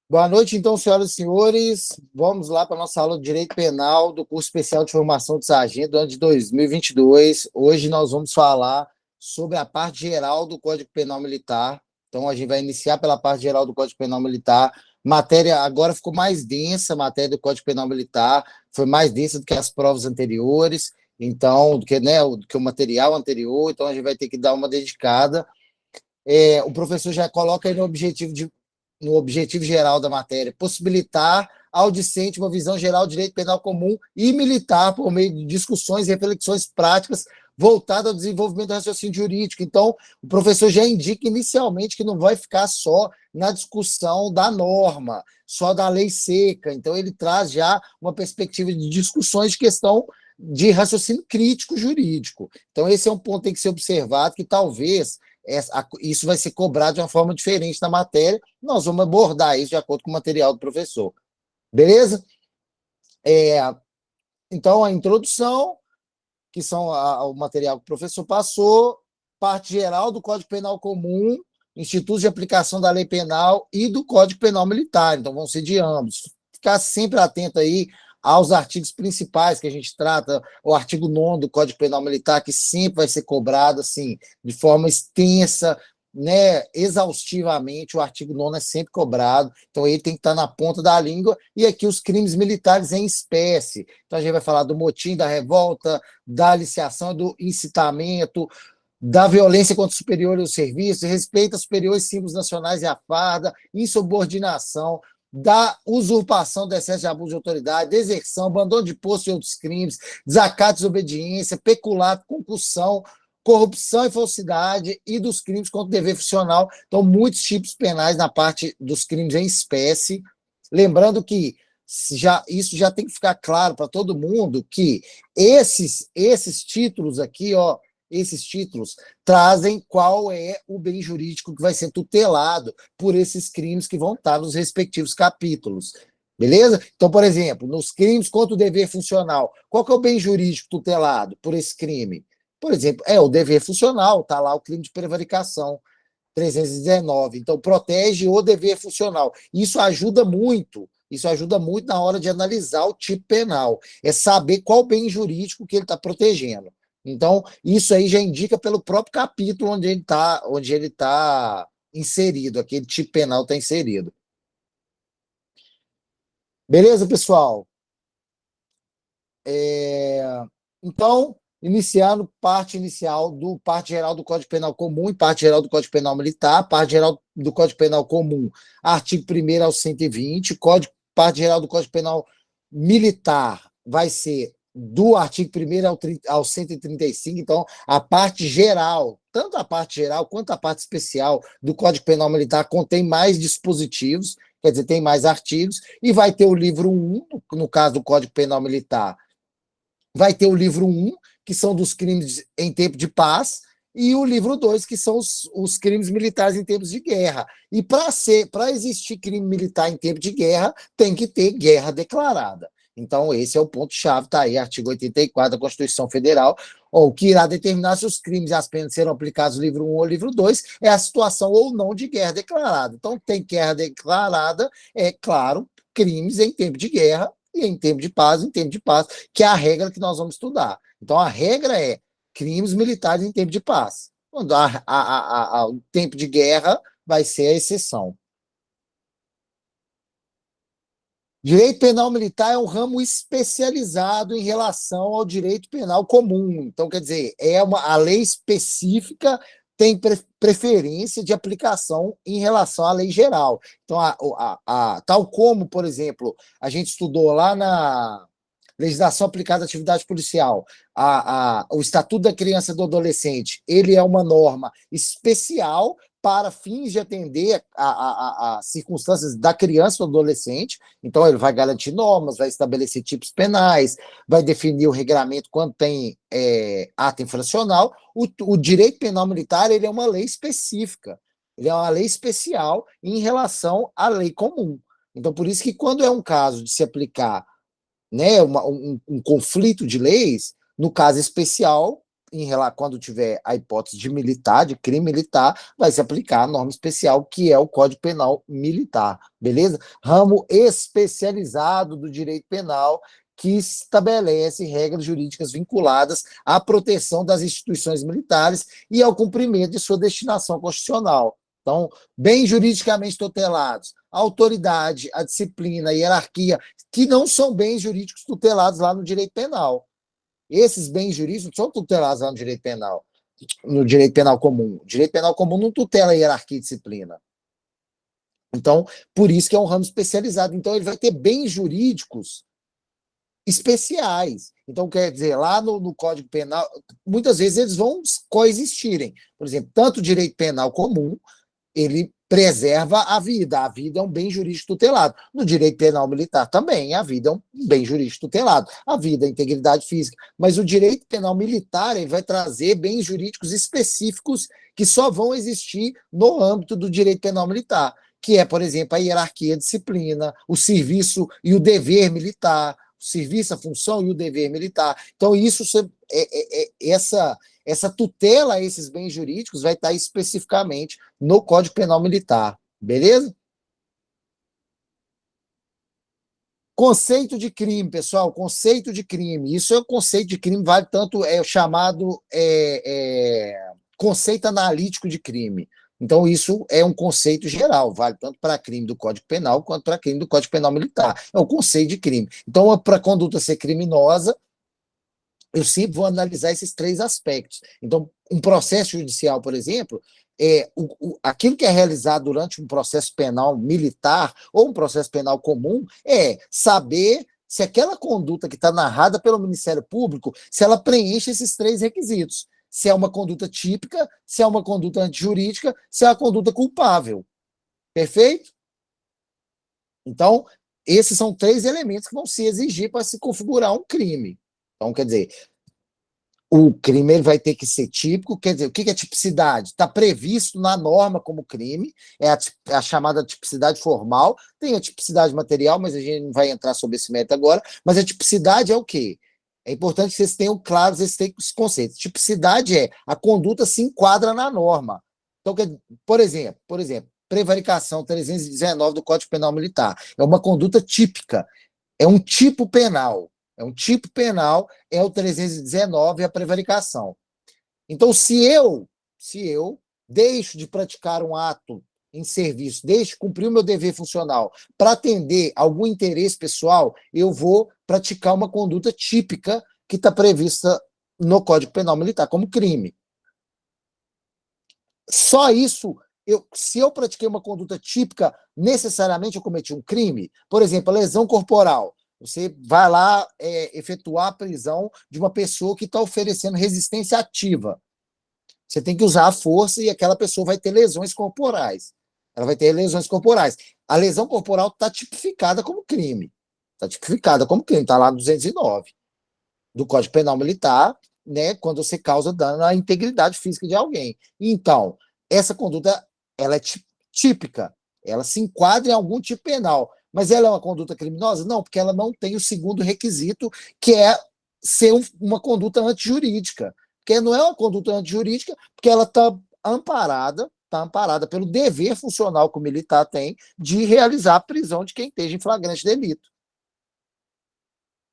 Boa noite, então, senhoras e senhores. Vamos lá para a nossa aula de Direito Penal do curso especial de formação de sargento do ano de 2022. Hoje nós vamos falar sobre a parte geral do Código Penal Militar. Então, a gente vai iniciar pela parte geral do Código Penal Militar. Matéria agora ficou mais densa, a matéria do Código Penal Militar foi mais densa do que as provas anteriores, então, do que o material anterior. Então, a gente vai ter que dar uma dedicada. O professor já coloca aí no objetivo geral da matéria, possibilitar ao discente uma visão geral do direito penal comum e militar por meio de discussões e reflexões práticas voltadas ao desenvolvimento do raciocínio jurídico. Então, o professor já indica inicialmente que não vai ficar só na discussão da norma, só da lei seca. Então, ele traz já uma perspectiva de discussões de questão de raciocínio crítico jurídico. Então, esse é um ponto que tem que ser observado, que talvez isso vai ser cobrado de uma forma diferente na matéria. Nós vamos abordar isso de acordo com o material do professor. Beleza? Então, a introdução, que são o material que o professor passou, parte geral do Código Penal Comum, institutos de aplicação da lei penal e do Código Penal Militar. Então, vão ser de ambos. Ficar sempre atento aí aos artigos principais que a gente trata, o artigo 9º do Código Penal Militar, que sempre vai ser cobrado assim, de forma extensa, né, exaustivamente. O artigo 9º é sempre cobrado, então ele tem que estar na ponta da língua. E aqui os crimes militares em espécie. Então a gente vai falar do motim, da revolta, da aliciação, do incitamento, da violência contra o superior e o serviço, respeito aos superiores símbolos nacionais e a farda, insubordinação, da usurpação do excesso de abuso de autoridade, deserção, abandono de posto e outros crimes, desacato, desobediência, peculato, concussão, corrupção e falsidade, e dos crimes contra o dever funcional. Então, muitos tipos penais na parte dos crimes em espécie. Lembrando que isso já tem que ficar claro para todo mundo que esses títulos aqui, esses títulos trazem qual é o bem jurídico que vai ser tutelado por esses crimes que vão estar nos respectivos capítulos. Beleza? Então, por exemplo, nos crimes contra o dever funcional, qual que é o bem jurídico tutelado por esse crime? Por exemplo, é o dever funcional, está lá o crime de prevaricação, 319. Então, protege o dever funcional. Isso ajuda muito na hora de analisar o tipo penal, é saber qual bem jurídico que ele está protegendo. Então, isso aí já indica pelo próprio capítulo onde ele tá inserido, aquele tipo penal está inserido. Beleza, pessoal? Então, iniciando parte inicial parte geral do Código Penal Comum e parte geral do Código Penal Militar, parte geral do Código Penal Comum, artigo 1º ao 120, parte geral do Código Penal Militar vai ser do artigo 1º ao 135, então a parte geral, tanto a parte geral quanto a parte especial do Código Penal Militar contém mais dispositivos, quer dizer, tem mais artigos, e vai ter o livro 1, no caso do Código Penal Militar, vai ter o livro 1, que são dos crimes em tempo de paz, e o livro 2, que são os crimes militares em tempos de guerra. E para existir crime militar em tempo de guerra, tem que ter guerra declarada. Então, esse é o ponto-chave, está aí, artigo 84 da Constituição Federal. O que irá determinar se os crimes e as penas serão aplicados no livro 1 ou livro 2 é a situação ou não de guerra declarada. Então, tem guerra declarada, é claro, crimes em tempo de guerra, e em tempo de paz, que é a regra que nós vamos estudar. Então, a regra é crimes militares em tempo de paz. Quando o tempo de guerra vai ser a exceção. Direito penal militar é um ramo especializado em relação ao direito penal comum. Então, quer dizer, a lei específica tem preferência de aplicação em relação à lei geral. Então, tal como, por exemplo, a gente estudou lá na legislação aplicada à atividade policial, o Estatuto da Criança e do Adolescente, ele é uma norma especial para fins de atender a circunstâncias da criança ou do adolescente. Então, ele vai garantir normas, vai estabelecer tipos penais, vai definir o regramento quando tem ato infracional. O direito penal militar, ele é uma lei específica, ele é uma lei especial em relação à lei comum. Então, por isso que quando é um caso de se aplicar, né, um conflito de leis, no caso especial, quando tiver a hipótese de militar, de crime militar, vai se aplicar a norma especial, que é o Código Penal Militar, beleza? Ramo especializado do direito penal, que estabelece regras jurídicas vinculadas à proteção das instituições militares e ao cumprimento de sua destinação constitucional. Então, bens juridicamente tutelados, a autoridade, a disciplina, a hierarquia, que não são bens jurídicos tutelados lá no direito penal. Esses bens jurídicos são tutelados lá no direito penal, no direito penal comum. O direito penal comum não tutela a hierarquia e disciplina. Então, por isso que é um ramo especializado. Então, ele vai ter bens jurídicos especiais. Então, quer dizer, lá no Código Penal, muitas vezes eles vão coexistirem. Por exemplo, tanto o direito penal comum, ele preserva a vida. A vida é um bem jurídico tutelado. No direito penal militar também, a vida é um bem jurídico tutelado. A vida, a integridade física. Mas o direito penal militar ele vai trazer bens jurídicos específicos que só vão existir no âmbito do direito penal militar, que é, por exemplo, a hierarquia, a disciplina, o serviço e o dever militar, o serviço, a função e o dever militar. Então, isso essa tutela a esses bens jurídicos vai estar especificamente no Código Penal Militar, beleza? Conceito de crime, pessoal, conceito de crime. Isso é o conceito de crime, vale tanto, é o chamado conceito analítico de crime. Então, isso é um conceito geral, vale tanto para crime do Código Penal quanto para crime do Código Penal Militar. É o conceito de crime. Então, para a conduta ser criminosa, eu sempre vou analisar esses três aspectos. Então, um processo judicial, por exemplo, aquilo que é realizado durante um processo penal militar ou um processo penal comum é saber se aquela conduta que está narrada pelo Ministério Público, se ela preenche esses três requisitos. Se é uma conduta típica, se é uma conduta antijurídica, se é uma conduta culpável. Perfeito? Então, esses são três elementos que vão se exigir para se configurar um crime. Então, quer dizer, o crime ele vai ter que ser típico, quer dizer, o que é tipicidade? Está previsto na norma como crime, é a chamada tipicidade formal, tem a tipicidade material, mas a gente não vai entrar sobre esse mérito agora, mas a tipicidade é o quê? É importante que vocês tenham claros esses conceitos. Tipicidade é a conduta se enquadra na norma. Então, por exemplo, prevaricação 319 do Código Penal Militar. É uma conduta típica, é um tipo penal. É um tipo penal, é o 319, a prevaricação. Então, se eu deixo de praticar um ato em serviço, deixo de cumprir o meu dever funcional para atender algum interesse pessoal, eu vou praticar uma conduta típica que está prevista no Código Penal Militar como crime. Só isso, se eu pratiquei uma conduta típica, necessariamente eu cometi um crime. Por exemplo, a lesão corporal. Você vai lá efetuar a prisão de uma pessoa que está oferecendo resistência ativa. Você tem que usar a força e aquela pessoa vai ter lesões corporais. Ela vai ter lesões corporais. A lesão corporal está tipificada como crime. Está tipificada como crime, está lá no 209 do Código Penal Militar, né, quando você causa dano à integridade física de alguém. Então, essa conduta ela é típica, ela se enquadra em algum tipo penal. Mas ela é uma conduta criminosa? Não, porque ela não tem o segundo requisito, que é ser uma conduta antijurídica. Porque não é uma conduta antijurídica, porque ela está amparada pelo dever funcional que o militar tem de realizar a prisão de quem esteja em flagrante delito.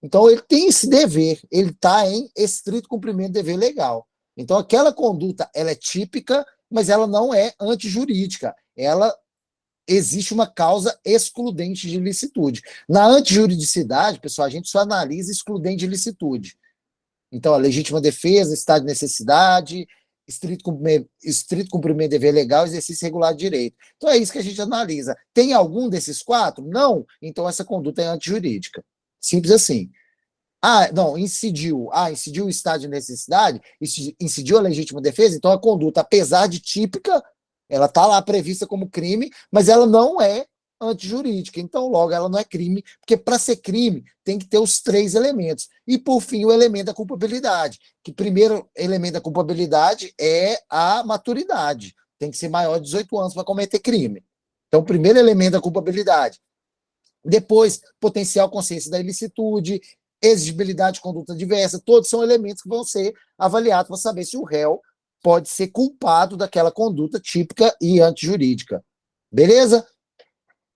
Então, ele tem esse dever, ele está em estrito cumprimento do dever legal. Então, aquela conduta ela é típica, mas ela não é antijurídica. Ela existe uma causa excludente de ilicitude. Na antijuridicidade, pessoal, a gente só analisa excludente de ilicitude. Então, a legítima defesa, estado de necessidade, estrito cumprimento de dever legal, exercício regular de direito. Então, é isso que a gente analisa. Tem algum desses quatro? Não. Então, essa conduta é antijurídica. Simples assim. Não, incidiu o estado de necessidade, incidiu a legítima defesa, então a conduta, apesar de típica, ela está lá prevista como crime, mas ela não é antijurídica, então logo ela não é crime, porque para ser crime tem que ter os três elementos. E por fim o elemento da culpabilidade, que o primeiro elemento da culpabilidade é a maturidade, tem que ser maior de 18 anos para cometer crime. Então o primeiro elemento da culpabilidade. Depois, potencial consciência da ilicitude, exigibilidade de conduta diversa, todos são elementos que vão ser avaliado para saber se o réu pode ser culpado daquela conduta típica e antijurídica. Beleza?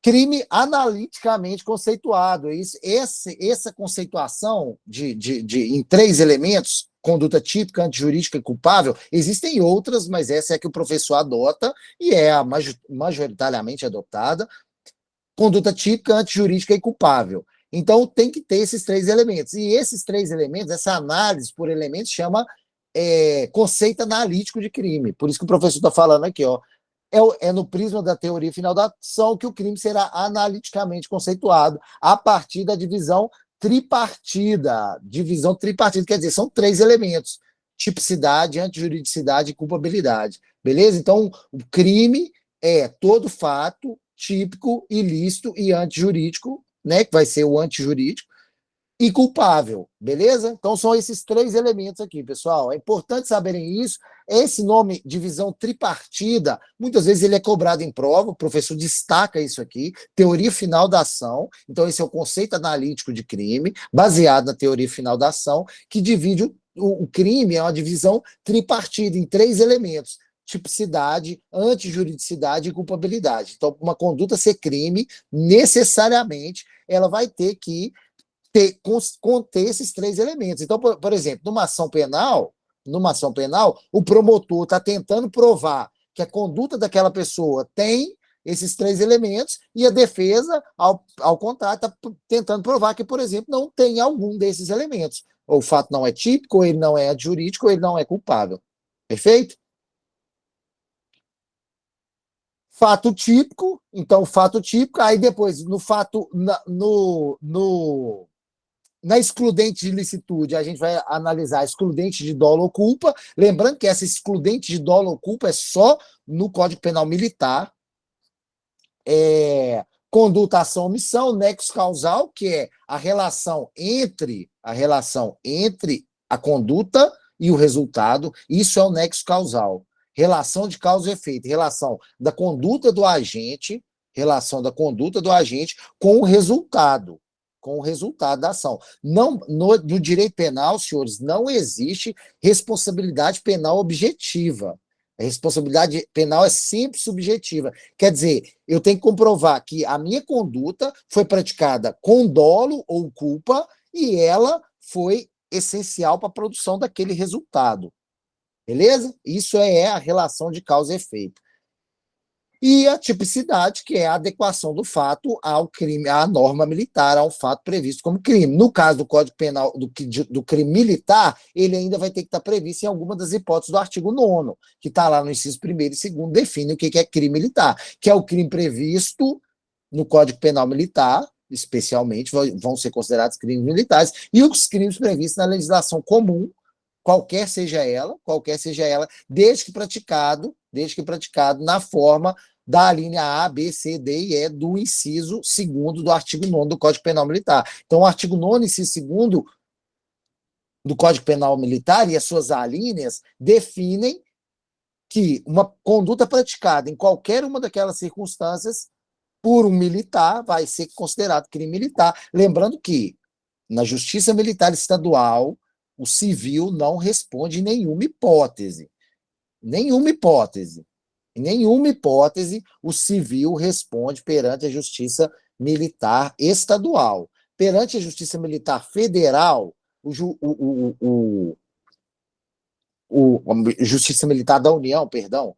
Crime analiticamente conceituado. Essa conceituação em 3 elementos, conduta típica, antijurídica e culpável, existem outras, mas essa é a que o professor adota e é a majoritariamente adotada. Conduta típica, antijurídica e culpável. Então, tem que ter esses 3 elementos. E esses 3 elementos, essa análise por elementos, chama conceito analítico de crime. Por isso que o professor está falando aqui, ó. É no prisma da teoria final da ação que o crime será analiticamente conceituado a partir da divisão tripartida. Divisão tripartida, quer dizer, são 3 elementos: tipicidade, antijuridicidade e culpabilidade. Beleza? Então, o crime é todo fato típico, ilícito e antijurídico, né, que vai ser o antijurídico, e culpável, beleza? Então são esses 3 elementos aqui, pessoal. É importante saberem isso. Esse nome, divisão tripartida, muitas vezes ele é cobrado em prova, o professor destaca isso aqui, teoria final da ação. Então esse é o conceito analítico de crime, baseado na teoria final da ação, que divide o crime, é uma divisão tripartida em 3 elementos: tipicidade, antijuridicidade e culpabilidade. Então, uma conduta ser crime, necessariamente, ela vai ter que conter esses 3 elementos. Então, por exemplo, numa ação penal, o promotor está tentando provar que a conduta daquela pessoa tem esses 3 elementos e a defesa, ao contrário, está tentando provar que, por exemplo, não tem algum desses elementos. Ou o fato não é típico, ou ele não é jurídico, ou ele não é culpável. Perfeito? Fato típico, então fato típico, aí depois no fato, na excludente de licitude, a gente vai analisar a excludente de dolo ou culpa, lembrando que essa excludente de dolo ou culpa é só no Código Penal Militar. Conduta, ação, omissão, nexo causal, que é a relação entre a conduta e o resultado, isso é o nexo causal. Relação de causa e efeito, relação da conduta do agente com o resultado da ação. Não, no direito penal, senhores, não existe responsabilidade penal objetiva. A responsabilidade penal é sempre subjetiva. Quer dizer, eu tenho que comprovar que a minha conduta foi praticada com dolo ou culpa e ela foi essencial para a produção daquele resultado. Beleza? Isso é a relação de causa e efeito. E a tipicidade, que é a adequação do fato ao crime, à norma militar, ao fato previsto como crime. No caso do Código Penal do crime militar, ele ainda vai ter que estar previsto em alguma das hipóteses do artigo 9º, que está lá no inciso 1º e 2º, define o que é crime militar, que é o crime previsto no Código Penal Militar, especialmente, vão ser considerados crimes militares, e os crimes previstos na legislação comum, qualquer seja ela, desde que praticado na forma da linha A, B, C, D e E do inciso 2º do artigo 9º do Código Penal Militar. Então, o artigo 9º, inciso 2º do Código Penal Militar e as suas alíneas definem que uma conduta praticada em qualquer uma daquelas circunstâncias por um militar vai ser considerado crime militar. Lembrando que, na Justiça Militar Estadual, o civil não responde em nenhuma hipótese. Em nenhuma hipótese o civil responde perante a Justiça Militar Estadual. Perante a Justiça Militar Federal, a Justiça Militar da União, perdão,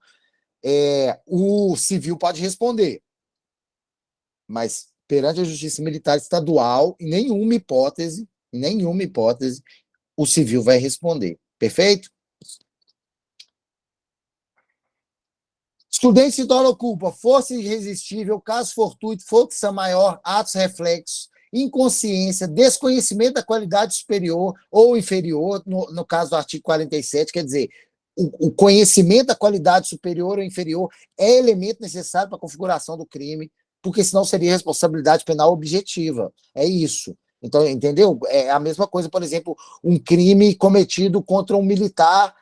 o civil pode responder. Mas perante a Justiça Militar Estadual, em nenhuma hipótese, o civil vai responder. Perfeito? Excludente de dolo ou culpa, força irresistível, caso fortuito, força maior, atos reflexos, inconsciência, desconhecimento da qualidade superior ou inferior, no caso do artigo 47, quer dizer, o conhecimento da qualidade superior ou inferior é elemento necessário para a configuração do crime, porque senão seria responsabilidade penal objetiva. É isso. Então, entendeu? É a mesma coisa, por exemplo, um crime cometido contra um militar,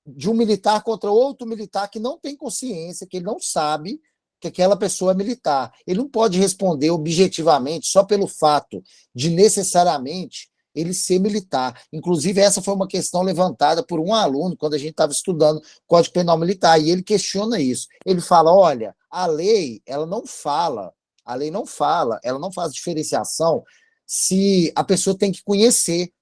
de um militar contra outro militar que não tem consciência, que ele não sabe que aquela pessoa é militar. Ele não pode responder objetivamente só pelo fato de necessariamente ele ser militar. Inclusive, essa foi uma questão levantada por um aluno quando a gente estava estudando Código Penal Militar, e ele questiona isso. Ele fala, olha, a lei, ela não faz diferenciação se a pessoa tem que conhecer,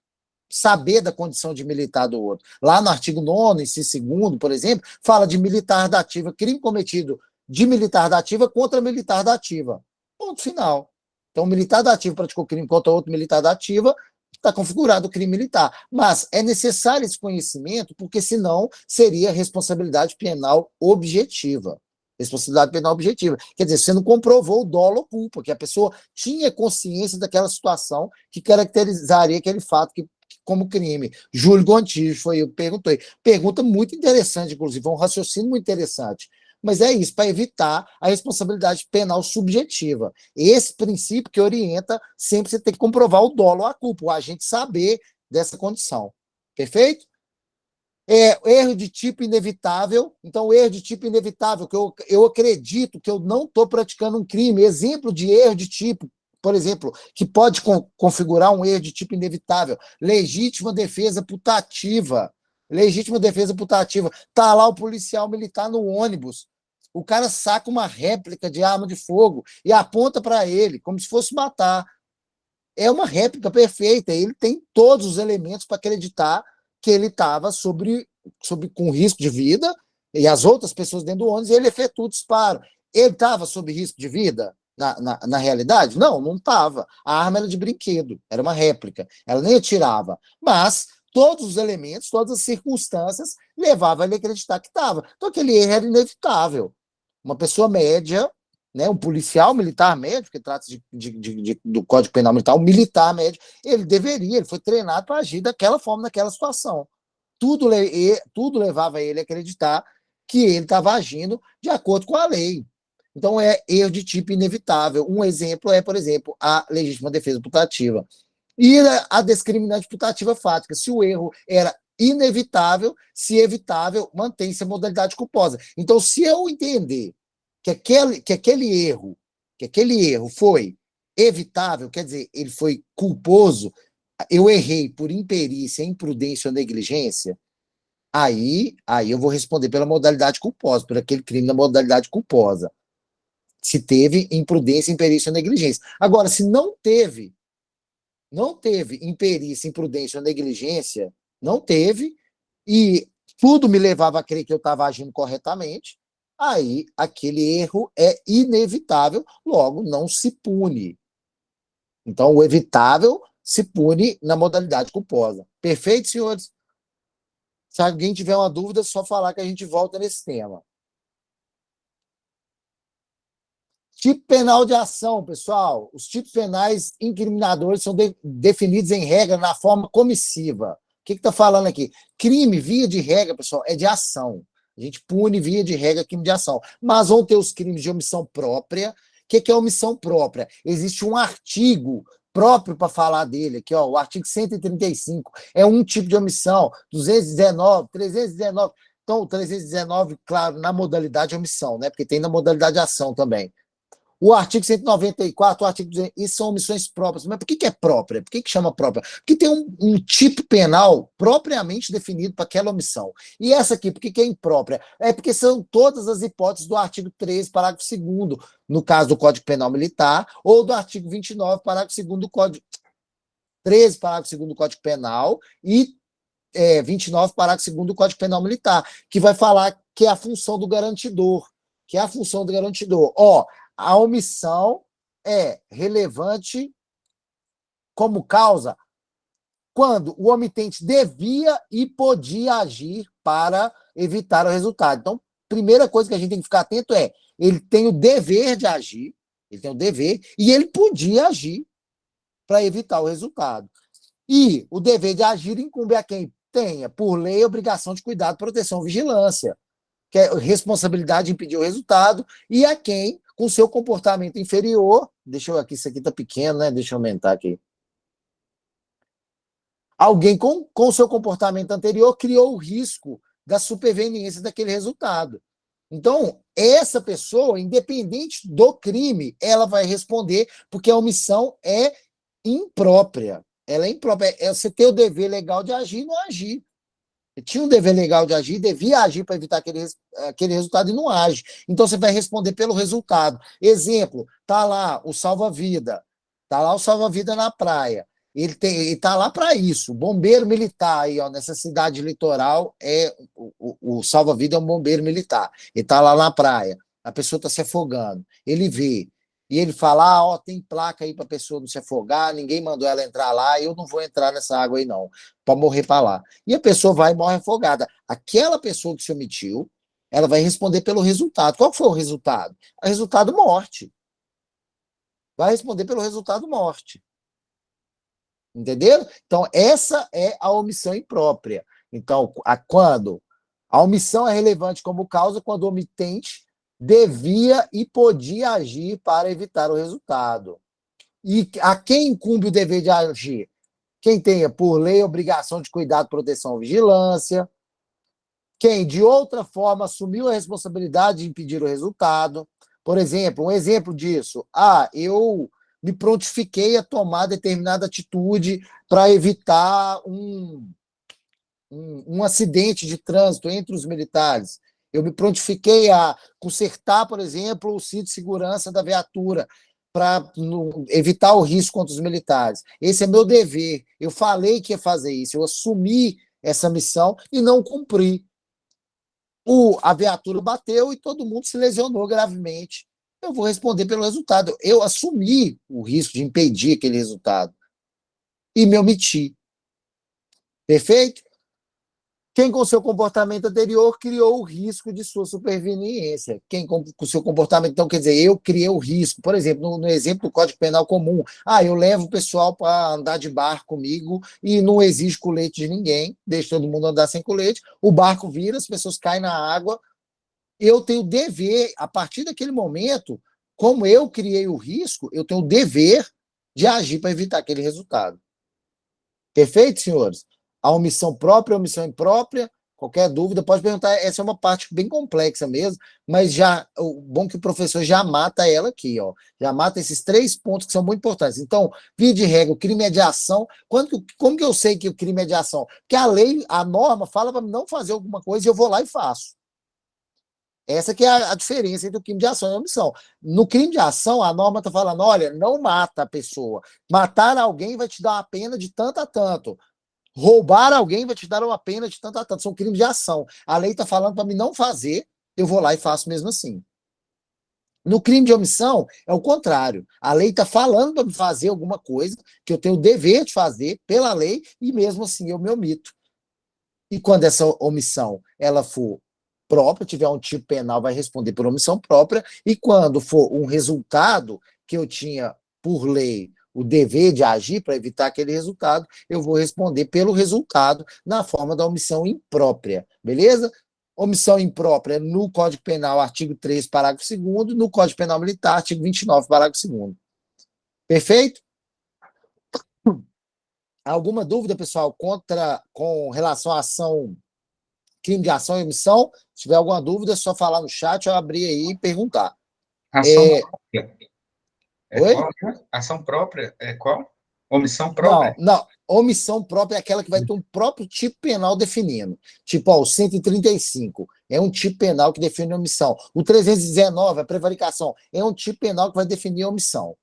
saber da condição de militar do outro. Lá no artigo 9º, inciso 2º, por exemplo, fala de militar da ativa, crime cometido de militar da ativa contra militar da ativa. Ponto final. Então, o militar da ativa praticou crime contra outro militar da ativa, está configurado o crime militar. Mas é necessário esse conhecimento, porque senão seria responsabilidade penal objetiva. Responsabilidade penal objetiva. Quer dizer, você não comprovou o dolo ou culpa, que a pessoa tinha consciência daquela situação que caracterizaria aquele fato como crime. Júlio Gontijo foi eu que perguntei. Pergunta muito interessante, inclusive, um raciocínio muito interessante. Mas é isso, para evitar a responsabilidade penal subjetiva. Esse princípio que orienta sempre você tem que comprovar o dolo ou a culpa, o agente saber dessa condição. Perfeito? Erro de tipo inevitável. Então, erro de tipo inevitável, que eu acredito que eu não estou praticando um crime. Exemplo de erro de tipo, por exemplo, que pode configurar um erro de tipo inevitável. Legítima defesa putativa. Legítima defesa putativa. Está lá o policial militar no ônibus. O cara saca uma réplica de arma de fogo e aponta para ele, como se fosse matar. É uma réplica perfeita. Ele tem todos os elementos para acreditar que ele estava com risco de vida e as outras pessoas dentro do ônibus, e ele efetua o disparo. Ele estava sob risco de vida? Na realidade? Não, não estava. A arma era de brinquedo, era uma réplica. Ela nem atirava. Mas todos os elementos, todas as circunstâncias levavam ele a acreditar que estava. Então aquele erro era inevitável. Uma pessoa média, né, um policial militar médio, porque trata-se do Código Penal Militar, um militar médio, ele foi treinado para agir daquela forma, naquela situação. Tudo levava ele a acreditar que ele estava agindo de acordo com a lei. Então, é erro de tipo inevitável. Um exemplo é, por exemplo, a legítima defesa putativa. E a discriminante putativa fática. Se o erro era inevitável, se evitável, mantém-se a modalidade culposa. Então, se eu entender que aquele erro foi evitável, quer dizer, ele foi culposo, eu errei por imperícia, imprudência ou negligência, aí eu vou responder pela modalidade culposa, por aquele crime da modalidade culposa. Se teve imprudência, imperícia ou negligência. Agora, se não teve imperícia, imprudência ou negligência, não teve, e tudo me levava a crer que eu estava agindo corretamente, aí aquele erro é inevitável, logo não se pune. Então, o evitável se pune na modalidade culposa. Perfeito, senhores? Se alguém tiver uma dúvida, é só falar que a gente volta nesse tema. Tipo penal de ação, pessoal. Os tipos penais incriminadores são definidos em regra na forma comissiva. O que está falando aqui? Crime, via de regra, pessoal, é de ação. A gente pune, via de regra, crime de ação. Mas vão ter os crimes de omissão própria. O que é omissão própria? Existe um artigo próprio para falar dele, aqui, ó, o artigo 135. É um tipo de omissão. 219, 319. Então, o 319, claro, na modalidade omissão, né? Porque tem na modalidade ação também. O artigo 194, o artigo 200, isso são omissões próprias. Mas por que é própria? Por que chama própria? Porque tem um tipo penal propriamente definido para aquela omissão. E essa aqui, por que é imprópria? É porque são todas as hipóteses do artigo 13, parágrafo 2º, no caso do Código Penal Militar, ou do artigo 29, parágrafo 2º do Código 13, parágrafo 2º do Código Penal, e 29, parágrafo 2º do Código Penal Militar, que vai falar que é a função do garantidor. Que é a função do garantidor. A omissão é relevante como causa quando o omitente devia e podia agir para evitar o resultado. Então, primeira coisa que a gente tem que ficar atento é, ele tem o dever de agir, ele tem o dever, e ele podia agir para evitar o resultado. E o dever de agir incumbe a quem tenha, por lei, obrigação de cuidado, proteção, vigilância, que é responsabilidade de impedir o resultado, e a quem, com seu comportamento inferior, deixa eu aqui, isso aqui está pequeno, né? Deixa eu aumentar aqui. Alguém com seu comportamento anterior criou o risco da superveniência daquele resultado. Então, essa pessoa, independente do crime, ela vai responder, porque a omissão é imprópria. ela é imprópria. Você tem o dever legal de agir e não agir. Você tinha um dever legal de agir, devia agir para evitar aquele resultado e não age. Então você vai responder pelo resultado. Exemplo, tá lá o salva-vida. Tá lá o salva-vida na praia. Ele tá lá para isso. Bombeiro militar aí, ó, nessa cidade litoral, o salva-vida é um bombeiro militar. Ele tá lá na praia. A pessoa está se afogando. Ele vê. E ele fala: ah, ó, tem placa aí para a pessoa não se afogar, ninguém mandou ela entrar lá, eu não vou entrar nessa água aí, não, para morrer para lá. E a pessoa vai e morre afogada. Aquela pessoa que se omitiu, ela vai responder pelo resultado. Qual foi o resultado? O resultado morte. Vai responder pelo resultado morte. Entenderam? Então, essa é a omissão imprópria. Então, quando a omissão é relevante como causa, quando o omitente devia e podia agir para evitar o resultado. E a quem incumbe o dever de agir? Quem tenha, por lei, obrigação de cuidado, proteção ou vigilância. Quem, de outra forma, assumiu a responsabilidade de impedir o resultado. Por exemplo, um exemplo disso. Ah, eu me prontifiquei a tomar determinada atitude para evitar um acidente de trânsito entre os militares. Eu me prontifiquei a consertar, por exemplo, o cinto de segurança da viatura para evitar o risco contra os militares. Esse é meu dever. Eu falei que ia fazer isso, eu assumi essa missão e não cumpri. A viatura bateu e todo mundo se lesionou gravemente. Eu vou responder pelo resultado. Eu assumi o risco de impedir aquele resultado e me omiti. Perfeito? Quem, com seu comportamento anterior, criou o risco de sua superveniência. Quem, com seu comportamento, então, quer dizer, eu criei o risco. Por exemplo, no exemplo do Código Penal comum, eu levo o pessoal para andar de barco comigo e não exijo colete de ninguém, deixo todo mundo andar sem colete, o barco vira, as pessoas caem na água, eu tenho dever, a partir daquele momento, como eu criei o risco, eu tenho o dever de agir para evitar aquele resultado. Perfeito, senhores? A omissão própria, a omissão imprópria, qualquer dúvida, pode perguntar. Essa é uma parte bem complexa mesmo, mas já o bom é que o professor já mata ela aqui, ó. Já mata esses 3 pontos que são muito importantes. Então, via de regra, o crime é de ação. Como que eu sei que o crime é de ação? Porque a lei, a norma, fala para não fazer alguma coisa e eu vou lá e faço. Essa que é a diferença entre o crime de ação e a omissão. No crime de ação, a norma está falando: olha, não mata a pessoa. Matar alguém vai te dar uma pena de tanto a tanto. Roubar alguém vai te dar uma pena de tanto a tanto. São crimes de ação. A lei está falando para mim não fazer, eu vou lá e faço mesmo assim. No crime de omissão, é o contrário. A lei está falando para me fazer alguma coisa que eu tenho o dever de fazer pela lei e mesmo assim eu me omito. E quando essa omissão ela for própria, tiver um tipo penal, vai responder por omissão própria, e quando for um resultado que eu tinha, por lei, o dever de agir para evitar aquele resultado, eu vou responder pelo resultado na forma da omissão imprópria, beleza? Omissão imprópria no Código Penal, artigo 3, parágrafo 2º, no Código Penal Militar, artigo 29, parágrafo 2º. Perfeito? Alguma dúvida, pessoal, com relação à ação, crime de ação e omissão? Se tiver alguma dúvida, é só falar no chat, eu abrir aí e perguntar. Ação própria é Oi? qual? Né? Ação própria é qual? Omissão Não, própria? não. Omissão própria é aquela que vai ter um próprio tipo penal definindo. Tipo, ó, o 135 é um tipo penal que define omissão. O 319, a prevaricação, é um tipo penal que vai definir omissão.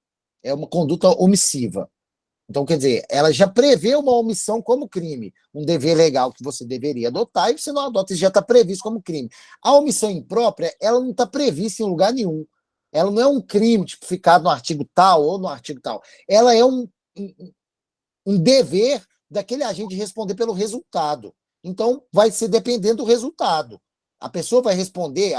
É uma conduta omissiva. Então, quer dizer, ela já prevê uma omissão como crime, um dever legal que você deveria adotar e você não adota, e já está previsto como crime. A omissão imprópria, ela não está prevista em lugar nenhum. Ela não é um crime tipificado no artigo tal ou no artigo tal. Ela é um dever daquele agente responder pelo resultado. Então, vai ser dependendo do resultado. A pessoa vai responder,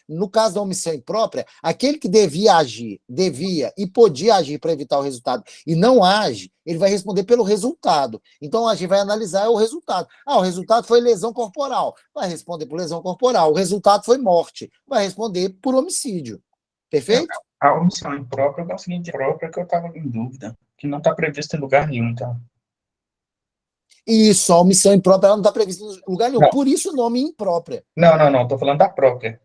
no caso da omissão imprópria, aquele que devia agir, devia e podia agir para evitar o resultado e não age, ele vai responder pelo resultado. Então, a gente vai analisar o resultado. O resultado foi lesão corporal, vai responder por lesão corporal. O resultado foi morte, vai responder por homicídio. Perfeito? A omissão imprópria é o seguinte, própria que eu estava em dúvida, que não está previsto em lugar nenhum, tá? Isso, a omissão imprópria ela não está prevista em lugar nenhum. Não, Por isso o nome imprópria. não, estou falando da própria.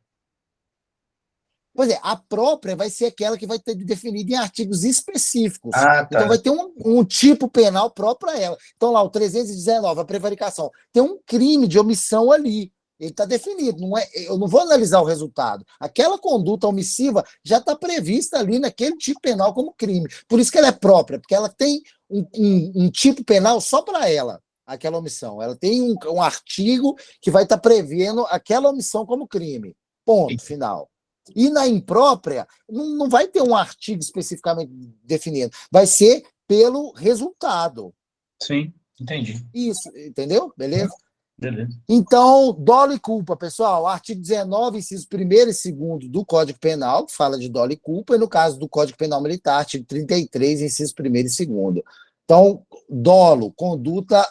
Pois é, a própria vai ser aquela que vai ter definido em artigos específicos. Ah, Então, tá. vai ter um tipo penal próprio para ela. Então, lá, o 319, a prevaricação, tem um crime de omissão ali. Ele está definido. Não é, eu não vou analisar o resultado. Aquela conduta omissiva já está prevista ali naquele tipo penal como crime. Por isso que ela é própria, porque ela tem um tipo penal só para ela, aquela omissão. Ela tem um artigo que vai estar prevendo aquela omissão como crime. Ponto, final. E na imprópria, não vai ter um artigo especificamente definido, vai ser pelo resultado. Sim, entendi. Isso, entendeu? Beleza? Beleza. Então, dolo e culpa, pessoal, artigo 19, incisos 1º e 2º do Código Penal, que fala de dolo e culpa, e no caso do Código Penal Militar, artigo 33, incisos 1º e 2º. Então, dolo, conduta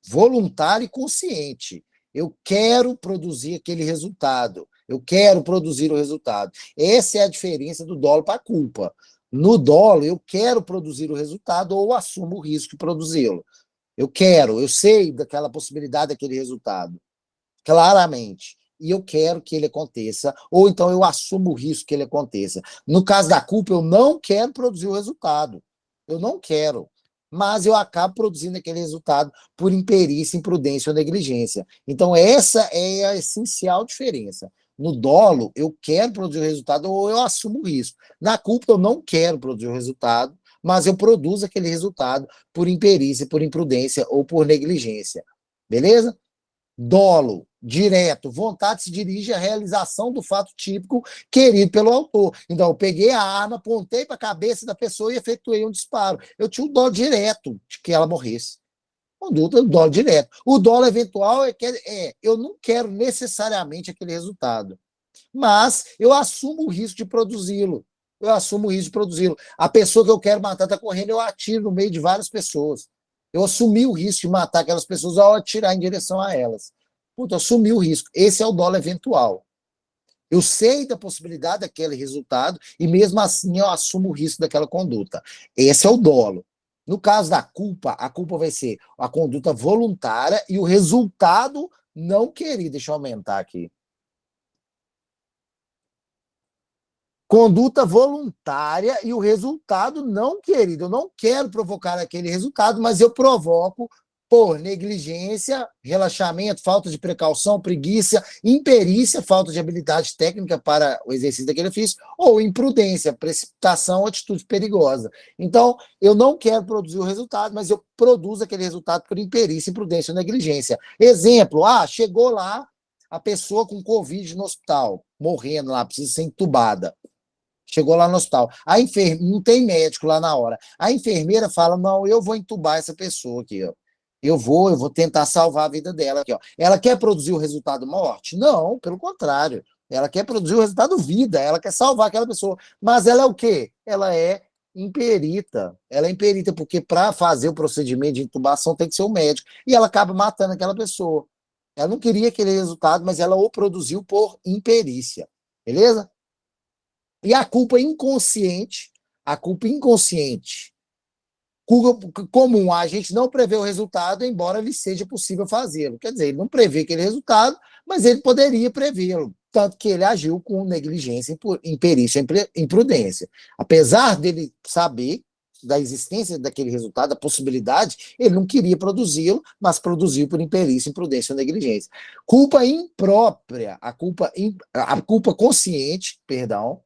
voluntária e consciente. Eu quero produzir aquele resultado. Eu quero produzir o resultado. Essa é a diferença do dolo para a culpa. No dolo, eu quero produzir o resultado ou assumo o risco de produzi-lo. Eu quero, eu sei daquela possibilidade daquele resultado, claramente. E eu quero que ele aconteça, ou então eu assumo o risco que ele aconteça. No caso da culpa, eu não quero produzir o resultado. Eu não quero. Mas eu acabo produzindo aquele resultado por imperícia, imprudência ou negligência. Então, essa é a essencial diferença. No dolo, eu quero produzir o resultado ou eu assumo o risco. Na culpa, eu não quero produzir o resultado, mas eu produzo aquele resultado por imperícia, por imprudência ou por negligência. Beleza? Dolo, direto, vontade se dirige à realização do fato típico querido pelo autor. Então, eu peguei a arma, apontei para a cabeça da pessoa e efetuei um disparo. Eu tinha o dolo direto de que ela morresse. Conduta do dolo direto. O dolo eventual eu não quero necessariamente aquele resultado, mas eu assumo o risco de produzi-lo. Eu assumo o risco de produzi-lo. A pessoa que eu quero matar está correndo, eu atiro no meio de várias pessoas. Eu assumi o risco de matar aquelas pessoas ao atirar em direção a elas. Puta, eu assumi o risco. Esse é o dolo eventual. Eu sei da possibilidade daquele resultado e mesmo assim eu assumo o risco daquela conduta. Esse é o dolo. No caso da culpa, a culpa vai ser a conduta voluntária e o resultado não querido. Deixa eu aumentar aqui. Conduta voluntária e o resultado não querido. Eu não quero provocar aquele resultado, mas eu provoco por negligência, relaxamento, falta de precaução, preguiça, imperícia, falta de habilidade técnica para o exercício daquele ofício, ou imprudência, precipitação, atitude perigosa. Então, eu não quero produzir o resultado, mas eu produzo aquele resultado por imperícia, imprudência ou negligência. Exemplo, chegou lá a pessoa com Covid no hospital, morrendo lá, precisa ser entubada. Chegou lá no hospital. Não tem médico lá na hora. A enfermeira fala: não, eu vou entubar essa pessoa aqui, ó. Eu vou tentar salvar a vida dela aqui, ó. Ela quer produzir o resultado morte? Não, pelo contrário. Ela quer produzir o resultado vida, ela quer salvar aquela pessoa. Mas ela é o quê? Ela é imperita. Ela é imperita, porque para fazer o procedimento de intubação tem que ser o médico. E ela acaba matando aquela pessoa. Ela não queria aquele resultado, mas ela o produziu por imperícia. Beleza? E a culpa inconsciente, comum, a gente não prevê o resultado, embora lhe seja possível fazê-lo. Quer dizer, ele não prevê aquele resultado, mas ele poderia prevê-lo, tanto que ele agiu com negligência, imperícia, imprudência. Apesar dele saber da existência daquele resultado, da possibilidade, ele não queria produzi-lo, mas produziu por imperícia, imprudência ou negligência. Culpa imprópria, a culpa consciente, perdão,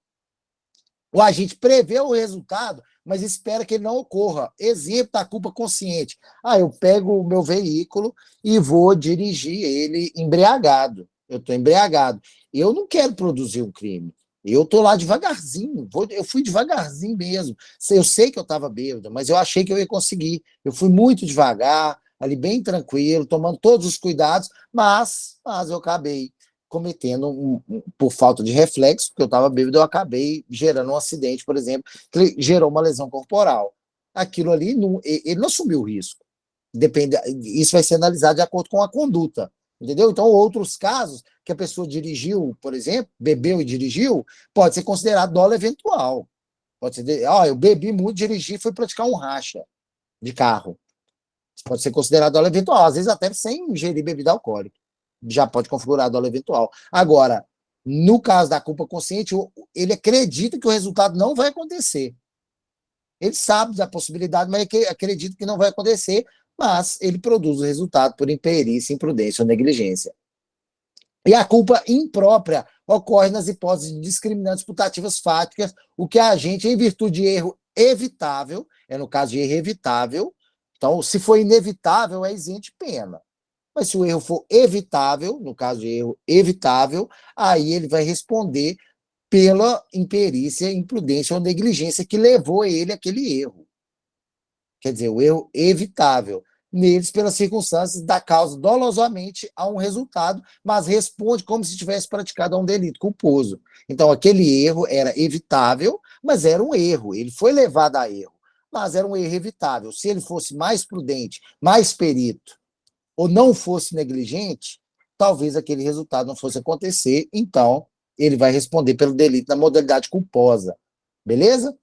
o agente prevê o resultado, mas espera que ele não ocorra. Exemplo da culpa consciente. Eu pego o meu veículo e vou dirigir ele embriagado. Eu estou embriagado. Eu não quero produzir um crime. Eu estou lá devagarzinho. Eu fui devagarzinho mesmo. Eu sei que eu estava bêbado, mas eu achei que eu ia conseguir. Eu fui muito devagar, ali bem tranquilo, tomando todos os cuidados, mas eu acabei cometendo, por falta de reflexo, porque eu estava bêbado, eu acabei gerando um acidente, por exemplo, que gerou uma lesão corporal. Aquilo ali, ele não assumiu o risco. Isso vai ser analisado de acordo com a conduta, entendeu? Então, outros casos que a pessoa dirigiu, por exemplo, bebeu e dirigiu, pode ser considerado dolo eventual. Pode ser, eu bebi muito, dirigi e fui praticar um racha de carro. Pode ser considerado dolo eventual, às vezes até sem ingerir bebida alcoólica. Já pode configurar dolo eventual. Agora, No caso da culpa consciente, ele acredita que o resultado não vai acontecer. Ele sabe da possibilidade, mas acredita que não vai acontecer, mas ele produz o resultado por imperícia, imprudência ou negligência. E a culpa imprópria ocorre nas hipóteses discriminantes putativas fáticas, o que a gente, em virtude de erro evitável, no caso de erro evitável, então, se for inevitável, é isento de pena. Mas se o erro for evitável, no caso de erro evitável, aí ele vai responder pela imperícia, imprudência ou negligência que levou ele àquele erro. Quer dizer, o erro evitável. Neles, pelas circunstâncias, dá causa dolosamente a um resultado, mas responde como se tivesse praticado um delito culposo. Então, aquele erro era evitável, mas era um erro. Ele foi levado a erro, mas era um erro evitável. Se ele fosse mais prudente, mais perito, ou não fosse negligente, talvez aquele resultado não fosse acontecer. Então, ele vai responder pelo delito na modalidade culposa. Beleza?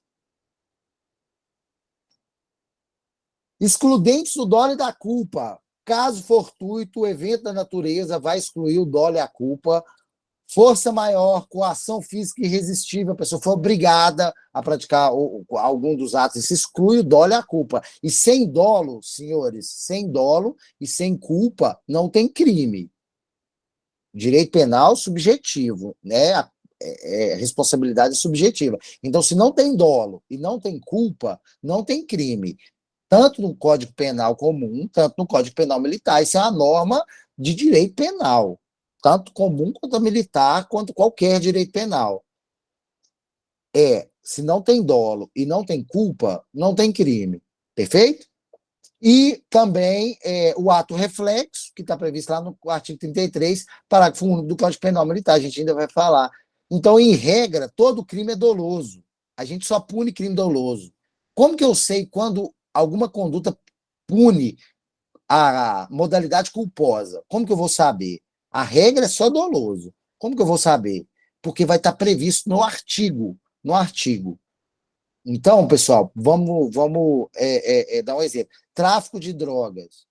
Excludentes do dolo e da culpa. Caso fortuito, o evento da natureza vai excluir o dolo e a culpa. Força maior, coação física irresistível, a pessoa foi obrigada a praticar algum dos atos, isso exclui o dolo e a culpa. E sem dolo, senhores, sem dolo e sem culpa, não tem crime. Direito penal subjetivo, né? Responsabilidade subjetiva. Então, se não tem dolo e não tem culpa, não tem crime. Tanto no Código Penal comum, tanto no Código Penal militar. Isso é uma norma de direito penal, tanto comum quanto militar, quanto qualquer direito penal. Se não tem dolo e não tem culpa, não tem crime. Perfeito? E também o ato reflexo, que está previsto lá no artigo 33, parágrafo 1 do Código Penal Militar, a gente ainda vai falar. Então, em regra, todo crime é doloso. A gente só pune crime doloso. Como que eu sei quando alguma conduta pune a modalidade culposa? Como que eu vou saber? A regra é só doloso. Como que eu vou saber? Porque vai estar previsto no artigo. No artigo. Então, pessoal, vamos dar um exemplo. Tráfico de drogas.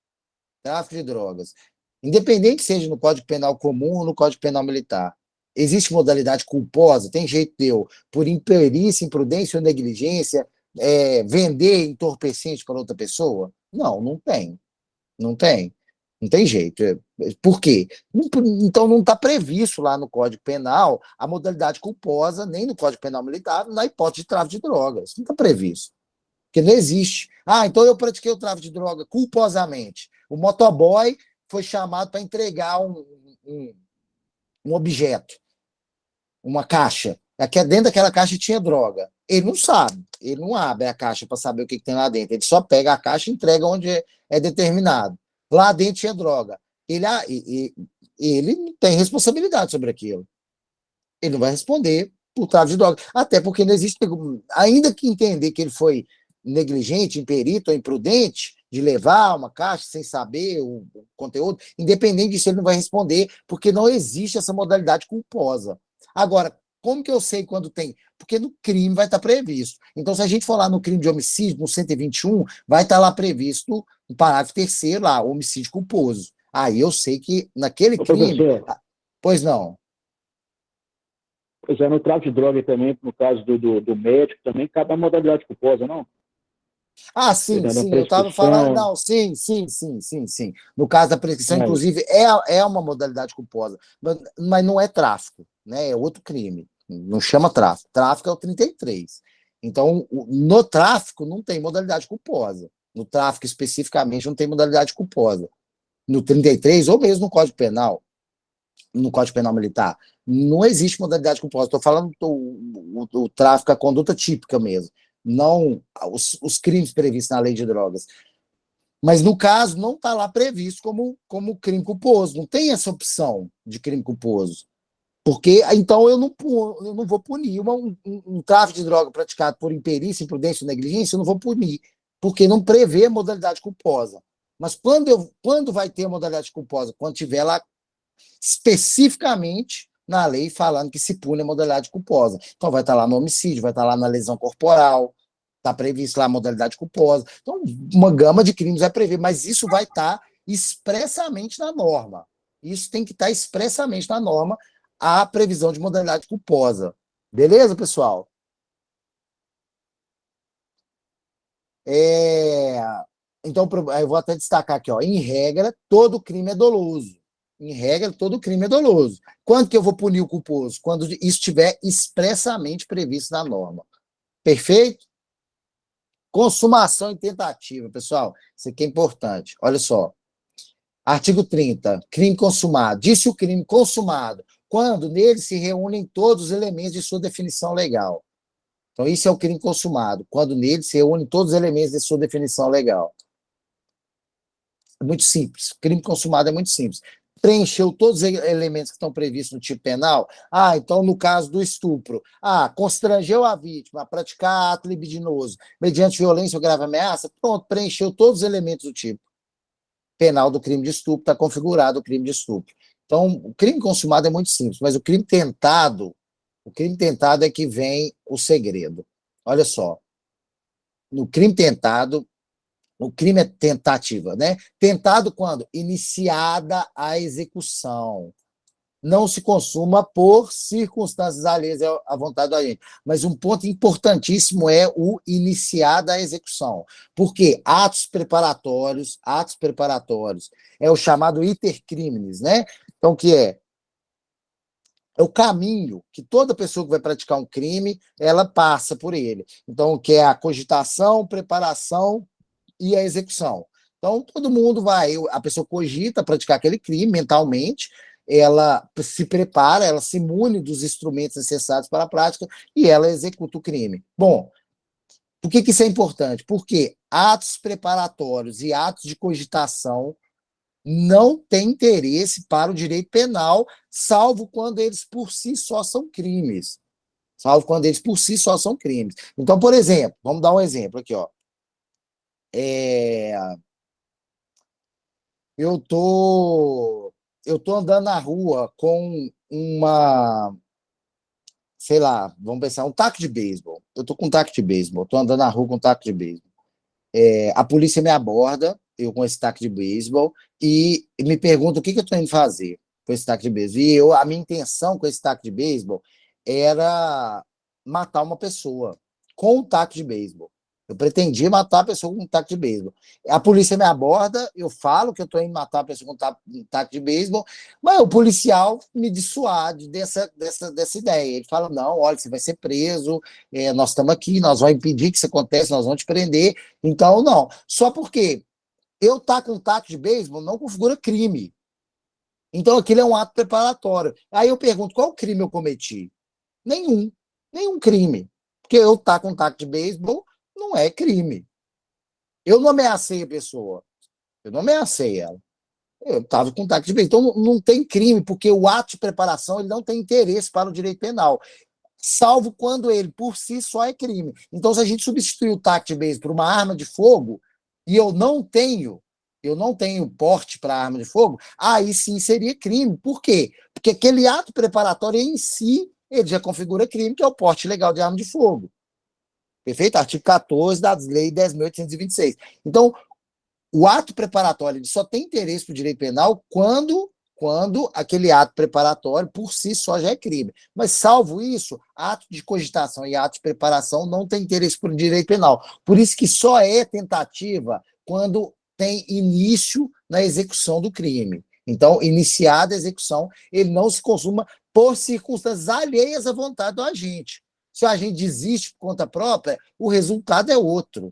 Tráfico de drogas. Independente seja no Código Penal comum ou no Código Penal militar. Existe modalidade culposa? Tem jeito de eu, por imperícia, imprudência ou negligência, vender entorpecente para outra pessoa? Não, não tem. Não tem. Não tem jeito. Por quê? Então não está previsto lá no Código Penal a modalidade culposa, nem no Código Penal Militar, na hipótese de tráfico de drogas. Não está previsto. Porque não existe. Então eu pratiquei o tráfico de droga culposamente. O motoboy foi chamado para entregar um objeto, uma caixa. Dentro daquela caixa tinha droga. Ele não sabe, ele não abre a caixa para saber o que tem lá dentro. Ele só pega a caixa e entrega onde é determinado. Lá dentro tinha droga. Ele não tem responsabilidade sobre aquilo. Ele não vai responder por tráfico de droga. Até porque não existe. Ainda que entender que ele foi negligente, imperito ou imprudente de levar uma caixa sem saber o conteúdo, independente disso, ele não vai responder, porque não existe essa modalidade culposa. Agora, como que eu sei quando tem? Porque no crime vai estar previsto. Então, se a gente for lá no crime de homicídio, no 121, vai estar lá previsto no parágrafo 3º lá, homicídio culposo. Aí eu sei que naquele crime... Professor, Pois não. pois no tráfico de droga também, no caso do médico, também cabe a modalidade culposa, não? Sim, Na sim, eu estava falando, prescrição. não, sim. No caso da prescrição, inclusive, é uma modalidade culposa, mas não é tráfico, né? É outro crime, não chama tráfico. Tráfico é o 33. Então, no tráfico não tem modalidade culposa. No tráfico, especificamente, não tem modalidade culposa. No 33, ou mesmo no Código Penal, no Código Penal Militar, não existe modalidade culposa. Estou falando do tráfico, a conduta típica mesmo, não os crimes previstos na lei de drogas. Mas, no caso, não está lá previsto como crime culposo. Não tem essa opção de crime culposo. Porque, então, eu não vou punir um tráfico de droga praticado por imperícia, imprudência ou negligência, eu não vou punir, porque não prevê a modalidade culposa. Mas quando vai ter a modalidade culposa? Quando tiver lá especificamente na lei falando que se pune a modalidade culposa. Então vai estar lá no homicídio, vai estar lá na lesão corporal, está previsto lá a modalidade culposa. Então, uma gama de crimes vai prever, mas isso vai estar expressamente na norma. Isso tem que estar expressamente na norma, a previsão de modalidade culposa. Beleza, pessoal? Então, eu vou até destacar aqui, ó, em regra, todo crime é doloso. Em regra, todo crime é doloso. Quando que eu vou punir o culposo? Quando isso estiver expressamente previsto na norma. Perfeito? Consumação e tentativa, pessoal. Isso aqui é importante. Olha só. Artigo 30. Crime consumado. Disse o crime consumado quando nele se reúnem todos os elementos de sua definição legal. Então, isso é o crime consumado, quando nele se reúnem todos os elementos de sua definição legal. É muito simples. O crime consumado é muito simples. Preencheu todos os elementos que estão previstos no tipo penal? Então, no caso do estupro, constrangeu a vítima a praticar ato libidinoso mediante violência ou grave ameaça, pronto, preencheu todos os elementos do tipo penal do crime de estupro, está configurado o crime de estupro. Então, o crime consumado é muito simples, mas o crime tentado é que vem o segredo. Olha só, no crime tentado, o crime é tentativa, né? Tentado quando? Iniciada a execução. Não se consuma por circunstâncias alheias à vontade do agente. Mas um ponto importantíssimo é o iniciada a execução. Porque atos preparatórios, é o chamado iter criminis, né? Então, o que é? É o caminho que toda pessoa que vai praticar um crime, ela passa por ele. Então, que é a cogitação, preparação e a execução. Então, todo mundo vai, a pessoa cogita praticar aquele crime mentalmente, ela se prepara, ela se mune dos instrumentos necessários para a prática e ela executa o crime. Bom, por que isso é importante? Porque atos preparatórios e atos de cogitação não têm interesse para o direito penal, salvo quando eles por si só são crimes. Então, por exemplo, vamos dar um exemplo aqui, ó. Eu tô andando na rua com sei lá, vamos pensar, um taco de beisebol. Eu tô com um taco de beisebol, tô andando na rua com um taco de beisebol. A polícia me aborda, eu com esse taco de beisebol, e me pergunta o que eu tô indo fazer com esse taco de beisebol. E a minha intenção com esse taco de beisebol era matar uma pessoa com um taco de beisebol. Eu pretendia matar a pessoa com um taco de beisebol. A polícia me aborda, eu falo que eu estou indo matar a pessoa com um taco de beisebol, mas o policial me dissuade dessa ideia. Ele fala, não, olha, você vai ser preso, nós estamos aqui, nós vamos impedir que isso aconteça, nós vamos te prender. Então, não. Só porque eu estar com um taco de beisebol não configura crime. Então, aquilo é um ato preparatório. Aí eu pergunto, qual crime eu cometi? Nenhum crime. Porque eu estar com um taco de beisebol não é crime. Eu não ameacei a pessoa. Eu não ameacei ela. Eu estava com taco de beisebol. Então, não tem crime, porque o ato de preparação ele não tem interesse para o direito penal, salvo quando ele, por si só, é crime. Então, se a gente substituir o taco de beisebol por uma arma de fogo, e eu não tenho porte para arma de fogo, aí sim seria crime. Por quê? Porque aquele ato preparatório em si, ele já configura crime, que é o porte legal de arma de fogo. Perfeito? Artigo 14 da Lei 10.826. Então, o ato preparatório ele só tem interesse para o direito penal quando aquele ato preparatório por si só já é crime. Mas, salvo isso, ato de cogitação e ato de preparação não tem interesse para o direito penal. Por isso que só é tentativa quando tem início na execução do crime. Então, iniciada a execução, ele não se consuma por circunstâncias alheias à vontade do agente. Se o agente desiste por conta própria, o resultado é outro.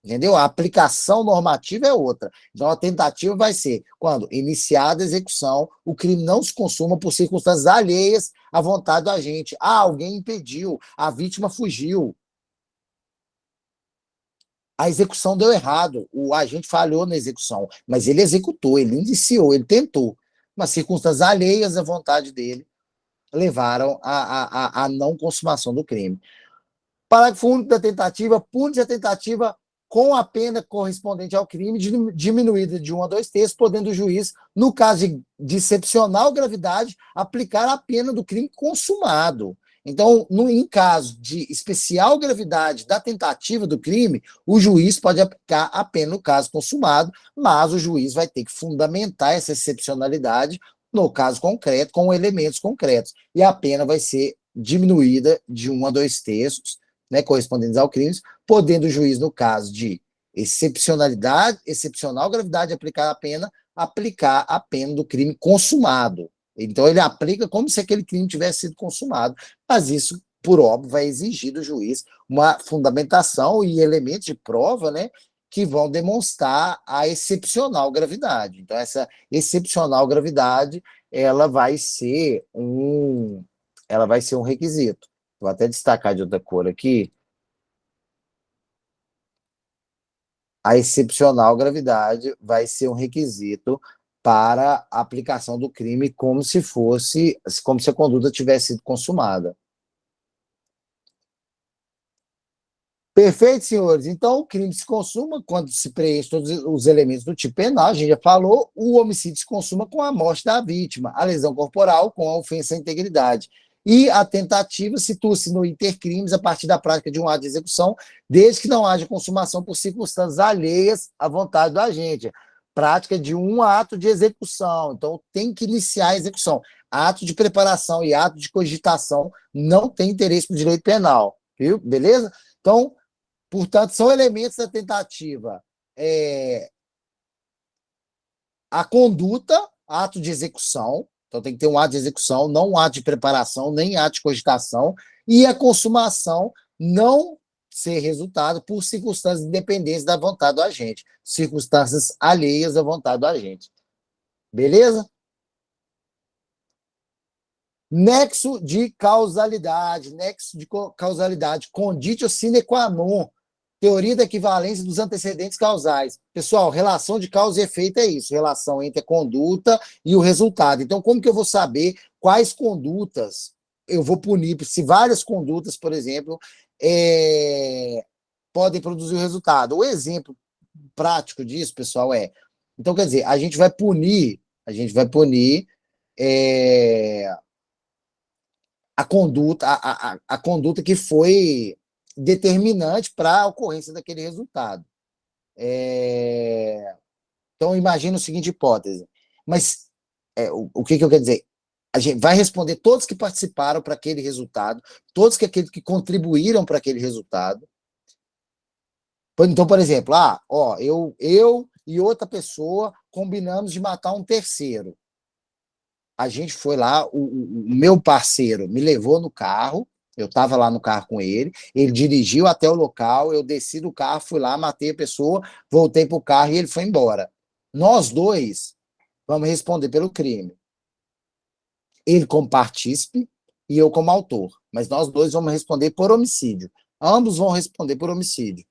Entendeu? A aplicação normativa é outra. Então, a tentativa vai ser quando, iniciada a execução, o crime não se consuma por circunstâncias alheias à vontade do agente. Alguém impediu, a vítima fugiu. A execução deu errado, o agente falhou na execução, mas ele executou, ele iniciou, ele tentou. Mas circunstâncias alheias à vontade dele levaram à não consumação do crime. Parágrafo único da tentativa, pune-se a tentativa com a pena correspondente ao crime, diminuída de 1 a 2 terços, podendo o juiz, no caso de excepcional gravidade, aplicar a pena do crime consumado. Então, em caso de especial gravidade da tentativa do crime, o juiz pode aplicar a pena no caso consumado, mas o juiz vai ter que fundamentar essa excepcionalidade no caso concreto, com elementos concretos. E a pena vai ser diminuída de 1 a 2 terços, né, correspondentes ao crime, podendo o juiz, no caso de excepcional gravidade aplicar a pena do crime consumado. Então, ele aplica como se aquele crime tivesse sido consumado. Mas isso, por óbvio, vai exigir do juiz uma fundamentação e elementos de prova, né, que vão demonstrar a excepcional gravidade. Então, essa excepcional gravidade, ela vai ser um requisito. Vou até destacar de outra cor aqui. A excepcional gravidade vai ser um requisito para a aplicação do crime como se a conduta tivesse sido consumada. Perfeito, senhores. Então, o crime se consuma quando se preenche todos os elementos do tipo penal, a gente já falou, o homicídio se consuma com a morte da vítima, a lesão corporal com a ofensa à integridade. E a tentativa situa-se no intercrimes a partir da prática de um ato de execução, desde que não haja consumação por circunstâncias alheias à vontade do agente. Prática de um ato de execução. Então, tem que iniciar a execução. Ato de preparação e ato de cogitação não tem interesse no direito penal. Viu? Beleza? Então, portanto, são elementos da tentativa. A conduta, ato de execução, então tem que ter um ato de execução, não um ato de preparação, nem ato de cogitação, e a consumação não ser resultado por circunstâncias independentes da vontade do agente, circunstâncias alheias à vontade do agente. Beleza? Nexo de causalidade, conditio sine qua non, teoria da equivalência dos antecedentes causais. Pessoal, relação de causa e efeito é isso, relação entre a conduta e o resultado. Então, como que eu vou saber quais condutas eu vou punir? Se várias condutas, por exemplo, podem produzir o resultado. O exemplo prático disso, pessoal, então, quer dizer, a gente vai punir a conduta que foi determinante para a ocorrência daquele resultado. Então, imagina a seguinte hipótese. Mas o que eu quero dizer? A gente vai responder todos que participaram para aquele resultado, todos aqueles que contribuíram para aquele resultado. Então, por exemplo, eu e outra pessoa combinamos de matar um terceiro. A gente foi lá, o meu parceiro me levou no carro, eu estava lá no carro com ele dirigiu até o local, eu desci do carro, fui lá, matei a pessoa, voltei para o carro e ele foi embora. Nós dois vamos responder pelo crime. Ele como partícipe e eu como autor. Mas nós dois vamos responder por homicídio. Ambos vão responder por homicídio.